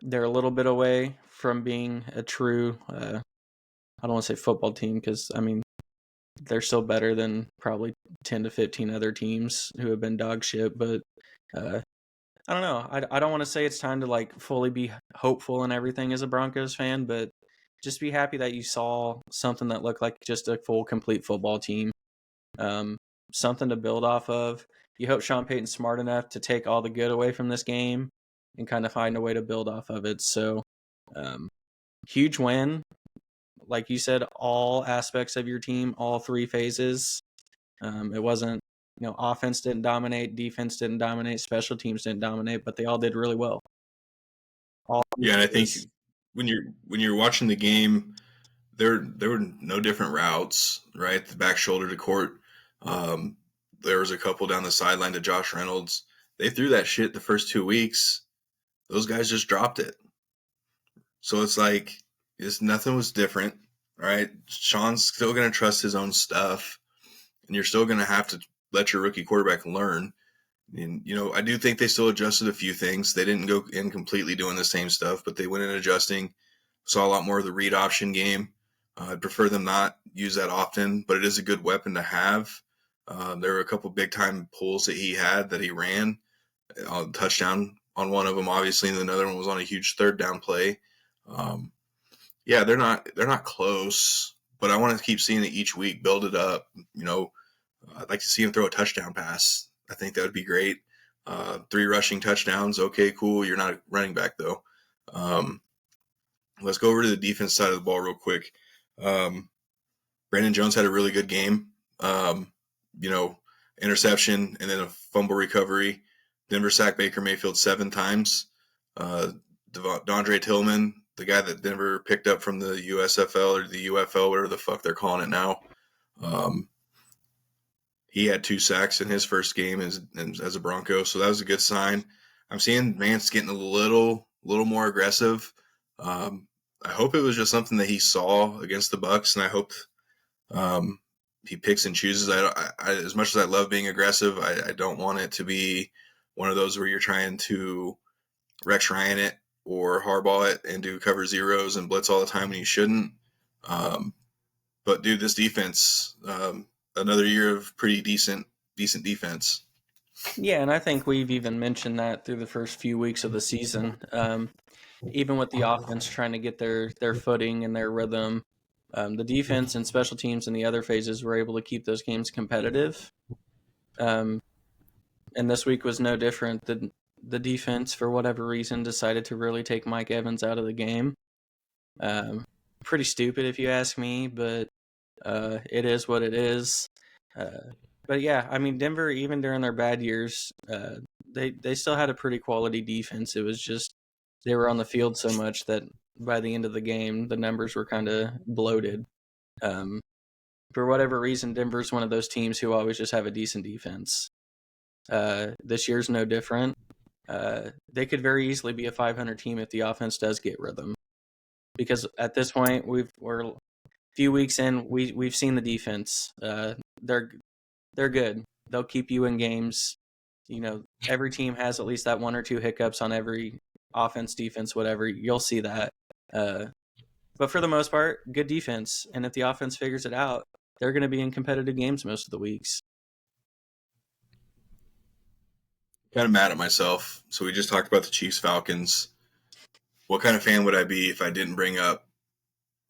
a little bit away from being a true, I don't want to say football team because, they're still better than probably 10 to 15 other teams who have been dog shit. But I don't know. I don't want to say it's time to like fully be hopeful and everything as a Broncos fan, but just be happy that you saw something that looked like just a full, complete football team. Something to build off of. You hope Sean Payton's smart enough to take all the good away from this game and kind of find a way to build off of it. So, huge win. like you said, all aspects of your team, all three phases. It wasn't, offense didn't dominate, defense didn't dominate, special teams didn't dominate, but they all did really well. Yeah, and I think when you're watching the game, there were no different routes, right? The back shoulder to Court. There was a couple down the sideline to Josh Reynolds. They threw that shit the first 2 weeks. Those guys just dropped it. So it's like nothing was different, right? Sean's still going to trust his own stuff, and you're still going to have to let your rookie quarterback learn. And, I do think they still adjusted a few things. They didn't go in completely doing the same stuff, but they went in adjusting. Saw a lot more of the read option game. I'd prefer them not use that often, but it is a good weapon to have. There were a couple big-time pulls that he ran. Touchdown on one of them, obviously, and another one was on a huge third down play. Yeah, they're not close, but I want to keep seeing it each week, build it up. I'd like to see him throw a touchdown pass. I think that would be great. 3 rushing touchdowns. Okay, cool. You're not a running back though. Let's go over to the defense side of the ball real quick. Brandon Jones had a really good game. Interception and then a fumble recovery. Denver sacked Baker Mayfield 7 times. Dondre Tillman, the guy that Denver picked up from the USFL or the UFL, whatever the fuck they're calling it now. He had 2 sacks in his first game as a Bronco, so that was a good sign. I'm seeing Vance getting a little more aggressive. I hope it was just something that he saw against the Bucs, and I hope he picks and chooses. I as much as I love being aggressive, I don't want it to be one of those where you're trying to Rex Ryan it or hardball it and do cover zeros and blitz all the time when you shouldn't. But dude, this defense, another year of pretty decent defense. Yeah, and I think we've even mentioned that through the first few weeks of the season. Even with the offense trying to get their footing and their rhythm, the defense and special teams in the other phases were able to keep those games competitive. And this week was no different. The defense, for whatever reason, decided to really take Mike Evans out of the game. Pretty stupid if you ask me, but it is what it is. But yeah, I mean, Denver, even during their bad years, they still had a pretty quality defense. It was just they were on the field so much that by the end of the game, the numbers were kind of bloated. For whatever reason, Denver's one of those teams who always just have a decent defense. This year's no different. They could very easily be a 500 team if the offense does get rhythm. Because at this point, we're a few weeks in, we've seen the defense. They're good. They'll keep you in games. Every team has at least that 1 or 2 hiccups on every offense, defense, whatever. You'll see that. But for the most part, good defense. And if the offense figures it out, they're going to be in competitive games most of the weeks. Kind of mad at myself. So we just talked about the Chiefs Falcons. What kind of fan would I be if I didn't bring up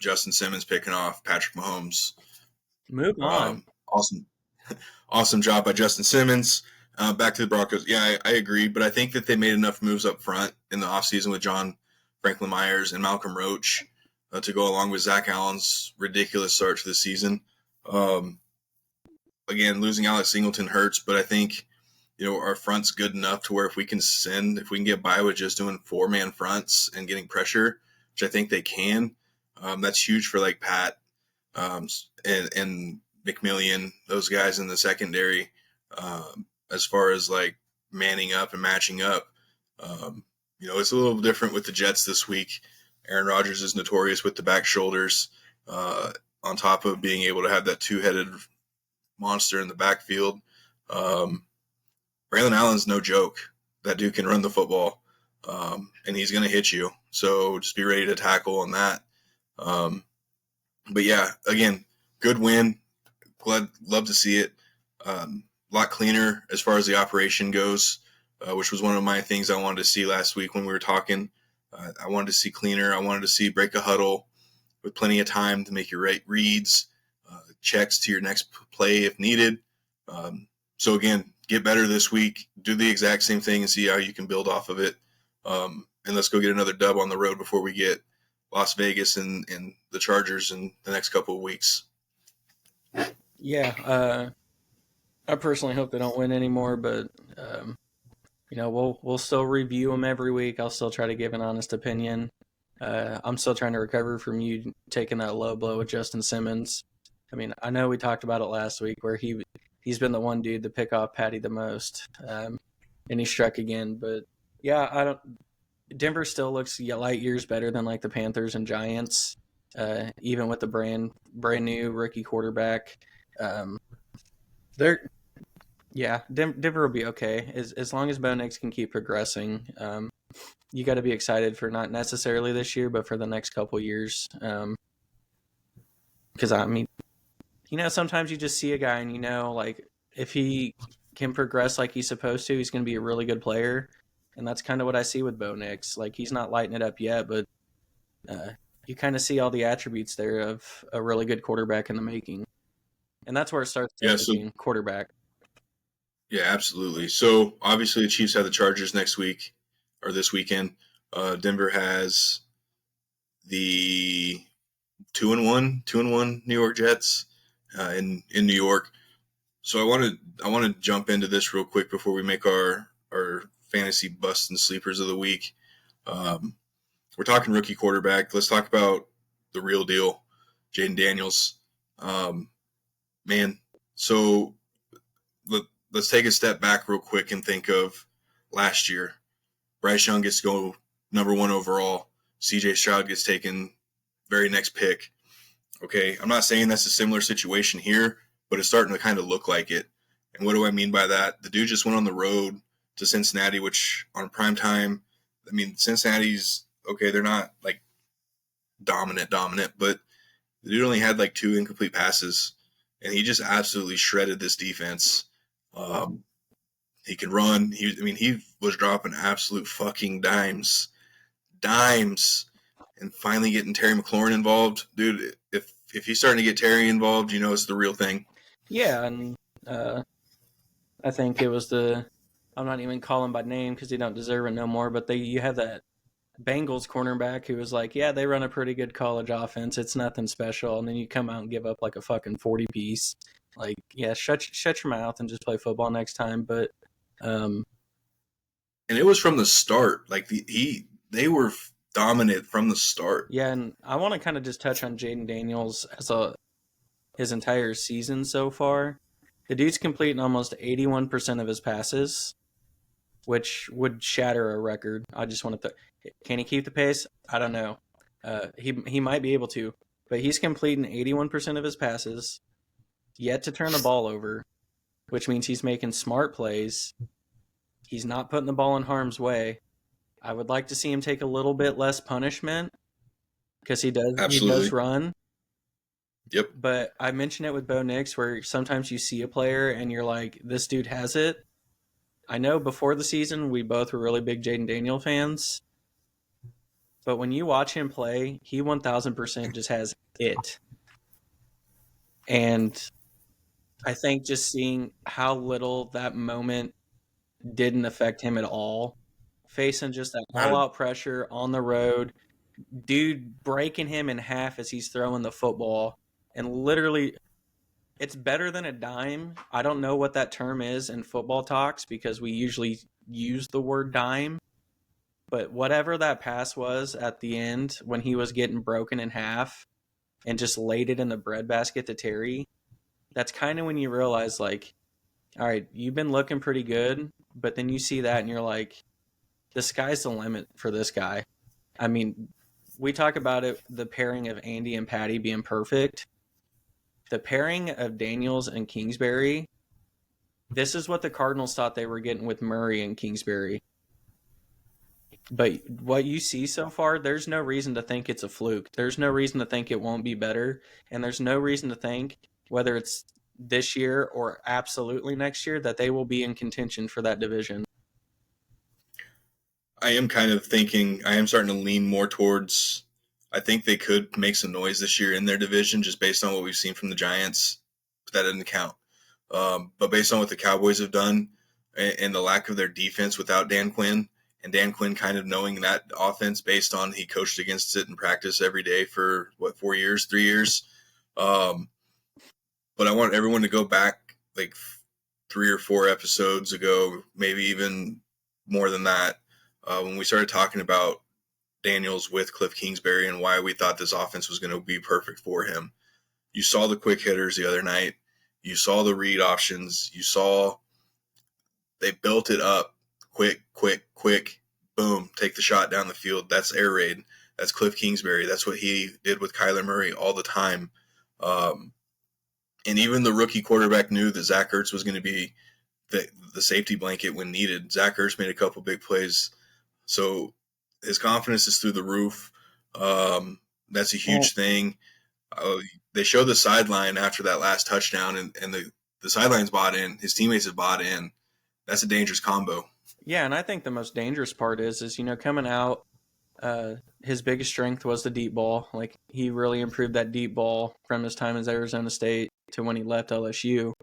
Justin Simmons picking off Patrick Mahomes? Move on. Awesome job by Justin Simmons. Back to the Broncos. Yeah, I agree, but I think that they made enough moves up front in the offseason with John Franklin Myers and Malcolm Roach to go along with Zach Allen's ridiculous start to the season. Again, losing Alex Singleton hurts, but I think our front's good enough to where if we can get by with just doing 4-man fronts and getting pressure, which I think they can, that's huge for like Pat and McMillian, those guys in the secondary, as far as like manning up and matching up. It's a little different with the Jets this week. Aaron Rodgers is notorious with the back shoulders, on top of being able to have that 2-headed monster in the backfield. Braylon Allen's no joke. That dude can run the football, and he's going to hit you. So just be ready to tackle on that. But yeah, again, good win. Love to see it. A lot cleaner as far as the operation goes, which was one of my things I wanted to see last week when we were talking. I wanted to see cleaner. I wanted to see break a huddle with plenty of time to make your right reads, checks to your next play if needed. So again, get better this week. Do the exact same thing and see how you can build off of it. And let's go get another dub on the road before we get Las Vegas and the Chargers in the next couple of weeks. Yeah, I personally hope they don't win anymore, but we'll still review them every week. I'll still try to give an honest opinion. I'm still trying to recover from you taking that low blow with Justin Simmons. I mean, I know we talked about it last week where he's been the one dude to pick off Patty the most, and he struck again. But yeah, Denver still looks light years better than like the Panthers and Giants, even with the brand new rookie quarterback. Denver will be okay as long as Bo Nix can keep progressing. You got to be excited for not necessarily this year, but for the next couple years. Because I mean, sometimes you just see a guy and like if he can progress like he's supposed to, he's going to be a really good player. And that's kind of what I see with Bo Nix. Like he's not lighting it up yet, but you kind of see all the attributes there of a really good quarterback in the making. And that's where it starts being quarterback. Yeah, absolutely. So obviously the Chiefs have the Chargers next week or this weekend. Denver has the 2-1 New York Jets in New York. So I want to jump into this real quick before we make our fantasy bust and sleepers of the week. We're talking rookie quarterback. Let's talk about the real deal, Jayden Daniels. Man, so let's take a step back real quick and think of last year. Bryce Young gets to go number 1 overall. CJ Stroud gets taken very next pick. Okay, I'm not saying that's a similar situation here, but it's starting to kind of look like it. And what do I mean by that? The dude just went on the road to Cincinnati, which on prime time, I mean, Cincinnati's, okay, they're not like dominant, but the dude only had like 2 incomplete passes, and he just absolutely shredded this defense. He can run. He was dropping absolute fucking dimes, and finally getting Terry McLaurin involved, dude. If he's starting to get Terry involved, it's the real thing. Yeah, and I think it was I'm not even calling by name because he don't deserve it no more. But you have that Bengals cornerback who was like, yeah, they run a pretty good college offense. It's nothing special, and then you come out and give up like a fucking 40 piece. Like, yeah, shut your mouth and just play football next time. But and it was from the start. Like they were dominant from the start. Yeah, and I want to kind of just touch on Jayden Daniels as his entire season so far. The dude's completing almost 81% of his passes, which would shatter a record. I just want to can he keep the pace? I don't know. He might be able to, but he's completing 81% of his passes, yet to turn the ball over, which means he's making smart plays. He's not putting the ball in harm's way. I would like to see him take a little bit less punishment because he does run. Yep. But I mentioned it with Bo Nix where sometimes you see a player and you're like, this dude has it. I know before the season we both were really big Jayden Daniels fans. But when you watch him play, he 1,000% just has it. And I think just seeing how little that moment didn't affect him at all, facing just that all-out pressure on the road, dude breaking him in half as he's throwing the football, and literally, it's better than a dime. I don't know what that term is in football talks because we usually use the word dime, but whatever that pass was at the end when he was getting broken in half and just laid it in the breadbasket to Terry, that's kind of when you realize, like, all right, you've been looking pretty good, but then you see that and you're like, the sky's the limit for this guy. I mean, we talk about it, the pairing of Andy and Patty being perfect. The pairing of Daniels and Kingsbury, this is what the Cardinals thought they were getting with Murray and Kingsbury. But what you see so far, there's no reason to think it's a fluke. There's no reason to think it won't be better. And there's no reason to think, whether it's this year or absolutely next year, that they will be in contention for that division. I am starting to lean more towards, I think they could make some noise this year in their division just based on what we've seen from the Giants. But that doesn't count. But based on what the Cowboys have done and the lack of their defense without Dan Quinn and Dan Quinn kind of knowing that offense based on he coached against it in practice every day for 3 years. But I want everyone to go back like 3 or 4 episodes ago, maybe even more than that, when we started talking about Daniels with Cliff Kingsbury and why we thought this offense was going to be perfect for him. You saw the quick hitters the other night. You saw the read options. You saw they built it up quick, boom, take the shot down the field. That's air raid. That's Cliff Kingsbury. That's what he did with Kyler Murray all the time. And even the rookie quarterback knew that Zach Ertz was going to be the safety blanket when needed. Zach Ertz made a couple big plays. So his confidence is through the roof. That's a huge thing. They showed the sideline after that last touchdown, and the sideline's bought in. His teammates have bought in. That's a dangerous combo. Yeah, and I think the most dangerous part is coming out, his biggest strength was the deep ball. Like, he really improved that deep ball from his time as Arizona State to when he left LSU.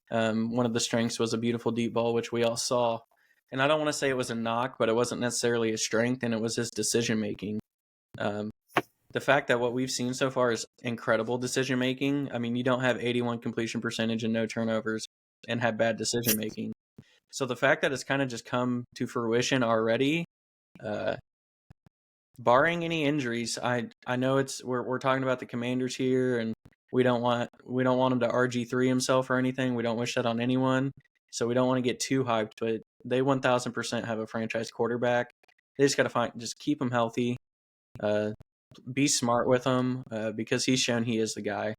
One of the strengths was a beautiful deep ball, which we all saw. And I don't want to say it was a knock, but it wasn't necessarily a strength, and it was his decision-making. The fact that what we've seen so far is incredible decision-making. I mean, you don't have 81 completion percentage and no turnovers and have bad decision-making. So the fact that it's kind of just come to fruition already, barring any injuries, I know we're talking about the Commanders here, and we don't want him to RG3 himself or anything. We don't wish that on anyone, so we don't want to get too hyped. But they 1,000% have a franchise quarterback. They just got to just keep him healthy, be smart with him, because he's shown he is the guy.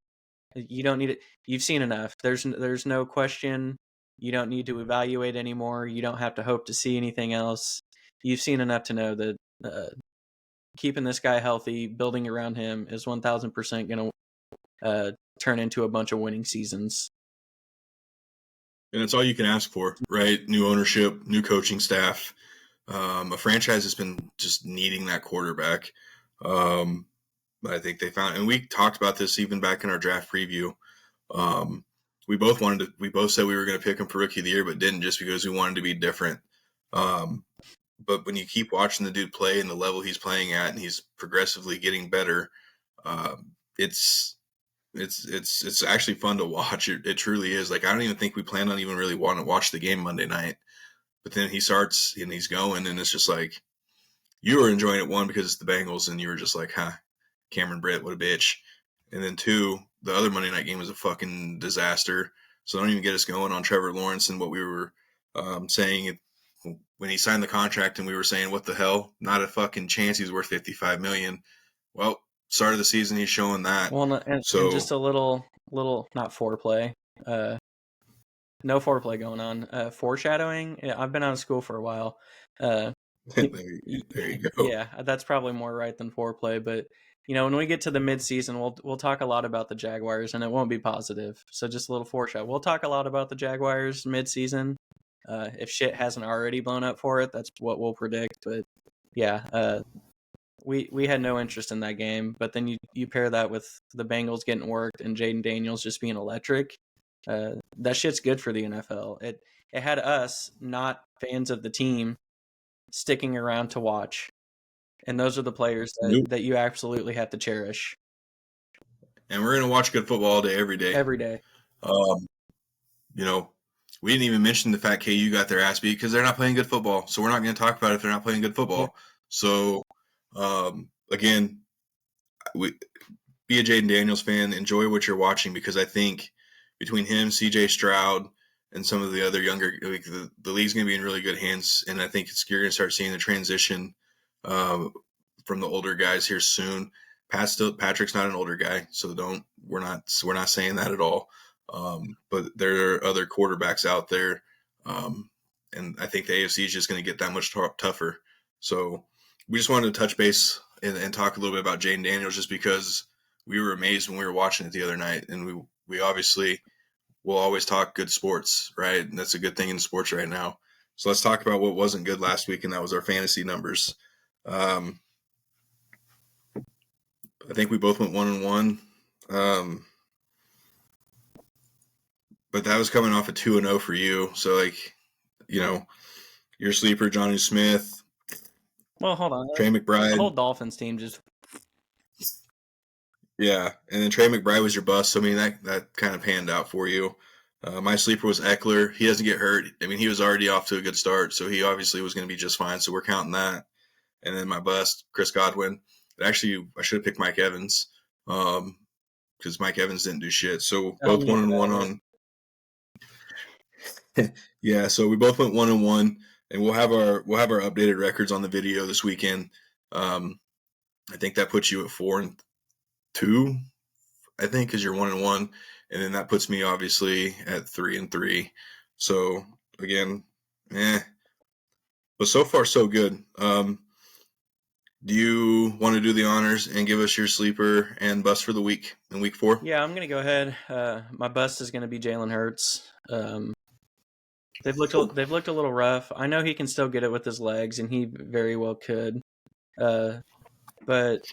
You don't need it. You've seen enough. There's no question. You don't need to evaluate anymore. You don't have to hope to see anything else. You've seen enough to know that keeping this guy healthy, building around him, is 1,000% going to turn into a bunch of winning seasons. And it's all you can ask for, right? New ownership, new coaching staff. A franchise has been just needing that quarterback. I think they found, and we talked about this even back in our draft preview. We both said we were going to pick him for Rookie of the Year, but didn't, just because we wanted to be different. But when you keep watching the dude play and the level he's playing at, and he's progressively getting better, it's actually fun to watch. It truly is. Like, I don't even think we planned on even really wanting to watch the game Monday night, but then he starts and he's going, and it's just like, you were enjoying it, one, because it's the Bengals, and you were just like, Cameron Britt, what a bitch. And then two, the other Monday night game was a fucking disaster. So don't even get us going on Trevor Lawrence and what we were saying when he signed the contract, and we were saying, what the hell? Not a fucking chance he's worth $55 million. Well, start of the season, he's showing that. Well, and just a little not foreplay. No foreplay going on. Foreshadowing. Yeah, I've been out of school for a while. There you go. Yeah, that's probably more right than foreplay. But when we get to the midseason, we'll talk a lot about the Jaguars, and it won't be positive. So just a little foreshadow. We'll talk a lot about the Jaguars midseason. If shit hasn't already blown up for it, that's what we'll predict. But yeah, we had no interest in that game. But then you pair that with the Bengals getting worked and Jayden Daniels just being electric. That shit's good for the NFL. It had us, not fans of the team, sticking around to watch. And those are the players that you absolutely have to cherish. And we're going to watch good football all day, every day. Every day. We didn't even mention the fact KU got their ass beat because they're not playing good football. So we're not going to talk about it if they're not playing good football. Yeah. So, again, be a Jayden Daniels fan. Enjoy what you're watching, because I think between him, CJ Stroud, and some of the other younger, like the league's going to be in really good hands. And I think you're going to start seeing the transition from the older guys here soon. Patrick's not an older guy, so we're not saying that at all. But there are other quarterbacks out there, and I think the AFC is just going to get that much tougher. So we just wanted to touch base and talk a little bit about Jayden Daniels, just because we were amazed when we were watching it the other night, and we obviously will always talk good sports, right? And that's a good thing in sports right now. So let's talk about what wasn't good last week, and that was our fantasy numbers. I think we both went 1-1. But that was coming off a 2-0 for you. So, your sleeper, Johnny Smith, Well, hold on. Trey The whole McBride. Dolphins team just Yeah, and then Trey McBride was your bust. So I mean that kind of panned out for you. My sleeper was Eckler. He doesn't get hurt. I mean, he was already off to a good start, so he obviously was going to be just fine. So we're counting that. And then my bust, Chris Godwin. Actually, I should have picked Mike Evans because Mike Evans didn't do shit. So both 1-1 on. Yeah, so we both went 1-1, and we'll have our updated records on the video this weekend. I think that puts you at 4-2. I think because you're 1-1, and then that puts me obviously at 3-3. So again, but so far so good. Do you want to do the honors and give us your sleeper and bust for the week in week 4? Yeah, I'm gonna go ahead. My bust is gonna be Jalen Hurts. They've looked a little rough. I know he can still get it with his legs, and he very well could. But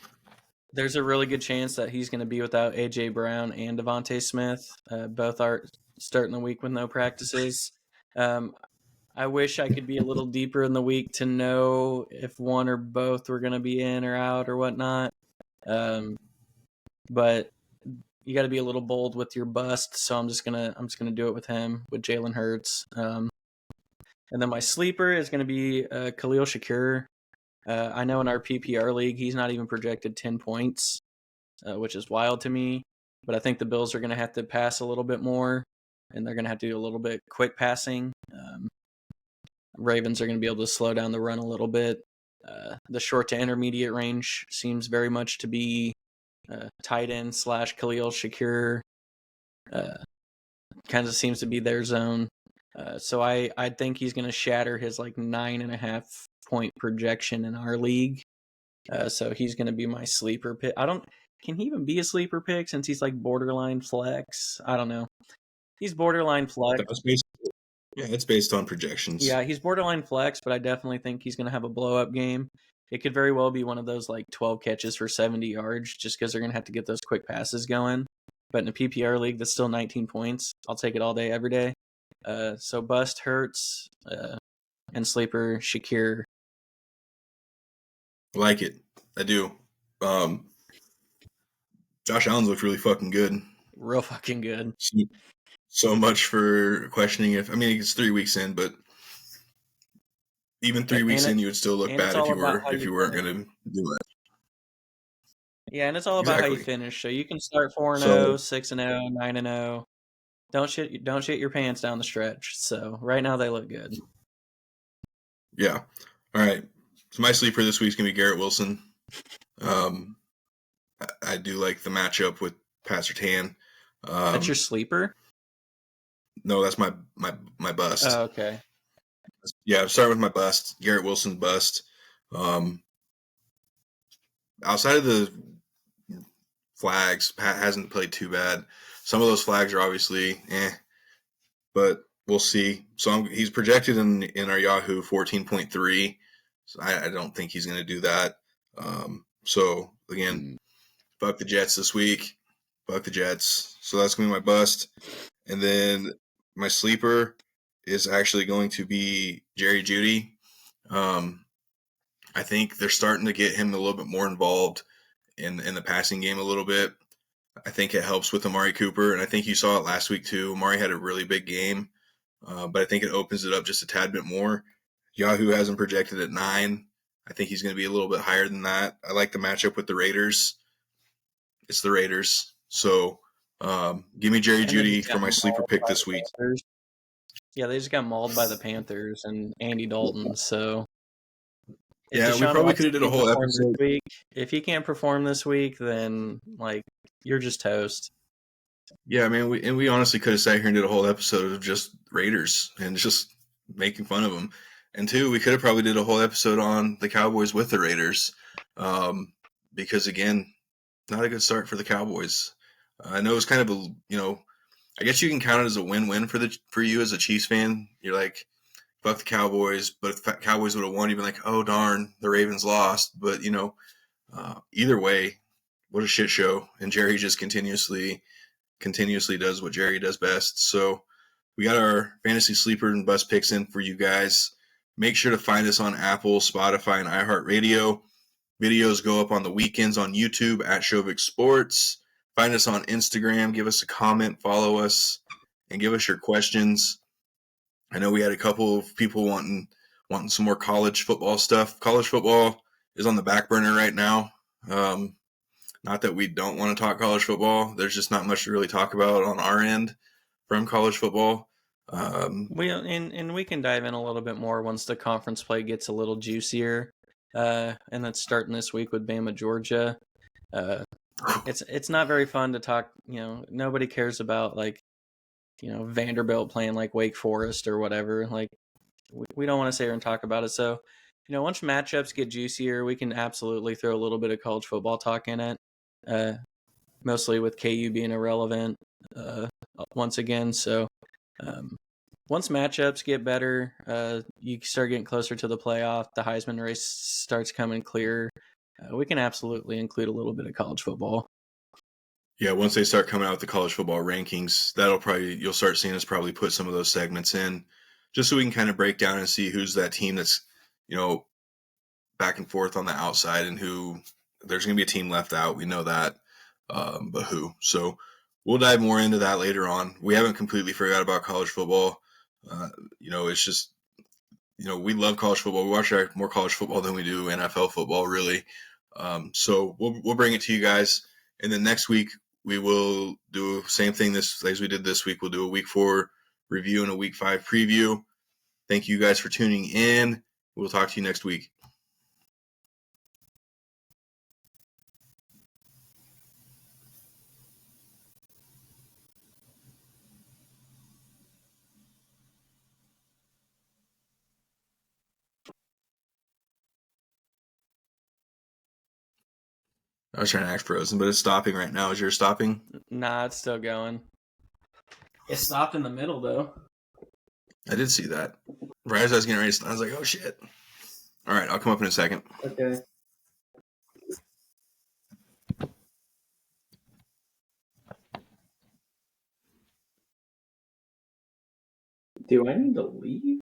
there's a really good chance that he's going to be without A.J. Brown and Devontae Smith. Both are starting the week with no practices. I wish I could be a little deeper in the week to know if one or both were going to be in or out or whatnot. But you got to be a little bold with your bust, so I'm just gonna do it with him, with Jalen Hurts. And then my sleeper is going to be Khalil Shakir. I know in our PPR league, he's not even projected 10 points, which is wild to me. But I think the Bills are going to have to pass a little bit more, and they're going to have to do a little bit quick passing. Ravens are going to be able to slow down the run a little bit. The short to intermediate range seems very much to be tight end / Khalil Shakir. Kind of seems to be their zone. So I think he's going to shatter his 9.5 point projection in our league. So he's going to be my sleeper pick. Can he even be a sleeper pick since he's borderline flex? I don't know. He's borderline flex. It's based on projections. Yeah, he's borderline flex, but I definitely think he's going to have a blow up game. It could very well be one of those 12 catches for 70 yards just because they're going to have to get those quick passes going. But in a PPR league, that's still 19 points. I'll take it all day, every day. So bust Hurts and sleeper Shakir. I like it. I do. Josh Allen's looked really fucking good. Real fucking good. So much for questioning if. I mean, it's 3 weeks in, but even 3 weeks in, you would still look bad if you weren't going to do it. Yeah, and it's all about how you finish. So you can start 4-0, 6-0, 9-0. Don't shit your pants down the stretch. So right now they look good. Yeah. All right. So my sleeper this week is gonna be Garrett Wilson. I do like the matchup with Pat Surtain. That's your sleeper? No, that's my bust. Oh, okay. Yeah, I'm starting with my bust. Garrett Wilson's bust. Outside of the flags, Pat hasn't played too bad. Some of those flags are obviously but we'll see. So he's projected in our Yahoo 14.3. So I don't think he's going to do that. So again, fuck the Jets this week. Fuck the Jets. So that's going to be my bust. And then my sleeper is actually going to be Jerry Jeudy. I think they're starting to get him a little bit more involved in the passing game a little bit. I think it helps with Amari Cooper, and I think you saw it last week too. Amari had a really big game, but I think it opens it up just a tad bit more. Yahoo has him projected at 9. I think he's going to be a little bit higher than that. I like the matchup with the Raiders. It's the Raiders. So give me Jerry Jeudy for my sleeper pick this week. Yeah, they just got mauled by the Panthers and Andy Dalton. So yeah, we probably could have did a whole episode. If he can't perform this week, then you're just toast. Yeah, I mean, we honestly could have sat here and did a whole episode of just Raiders and just making fun of them. And 2, we could have probably did a whole episode on the Cowboys with the Raiders, because again, not a good start for the Cowboys. I know it's kind of I guess you can count it as a win-win for you as a Chiefs fan. You're like, fuck the Cowboys, but if the Cowboys would have won, you'd be like, oh darn, the Ravens lost. But either way, what a shit show. And Jerry just continuously does what Jerry does best. So we got our fantasy sleeper and bust picks in for you guys. Make sure to find us on Apple, Spotify, and iHeartRadio. Videos go up on the weekends on YouTube at Shovik Sports. Find us on Instagram. Give us a comment, follow us, and give us your questions. I know we had a couple of people wanting some more college football stuff. College football is on the back burner right now. Not that we don't want to talk college football. There's just not much to really talk about on our end from college football. We can dive in a little bit more once the conference play gets a little juicier. And that's starting this week with Bama, Georgia. It's not very fun to talk. Nobody cares about Vanderbilt playing like Wake Forest or whatever. Like we don't want to sit here and talk about it. So once matchups get juicier, we can absolutely throw a little bit of college football talk in it. Mostly with KU being irrelevant once again. So once matchups get better, you start getting closer to the playoff. The Heisman race starts coming clear. We can absolutely include a little bit of college football. Yeah, once they start coming out with the college football rankings, you'll start seeing us probably put some of those segments in, just so we can kind of break down and see who's that team that's, back and forth on the outside, and who there's going to be a team left out. We know that, but who? So we'll dive more into that later on. We haven't completely forgot about college football. It's just, we love college football. We watch more college football than we do NFL football, really. So we'll bring it to you guys. And then next week, we will do the same thing as we did this week. We'll do a week 4 review and a week 5 preview. Thank you guys for tuning in. We'll talk to you next week. I was trying to act frozen, but it's stopping right now. Is yours stopping? Nah, it's still going. It stopped in the middle, though. I did see that. Right as I was getting ready to stop, I was like, oh, shit. All right, I'll come up in a second. Okay. Do I need to leave?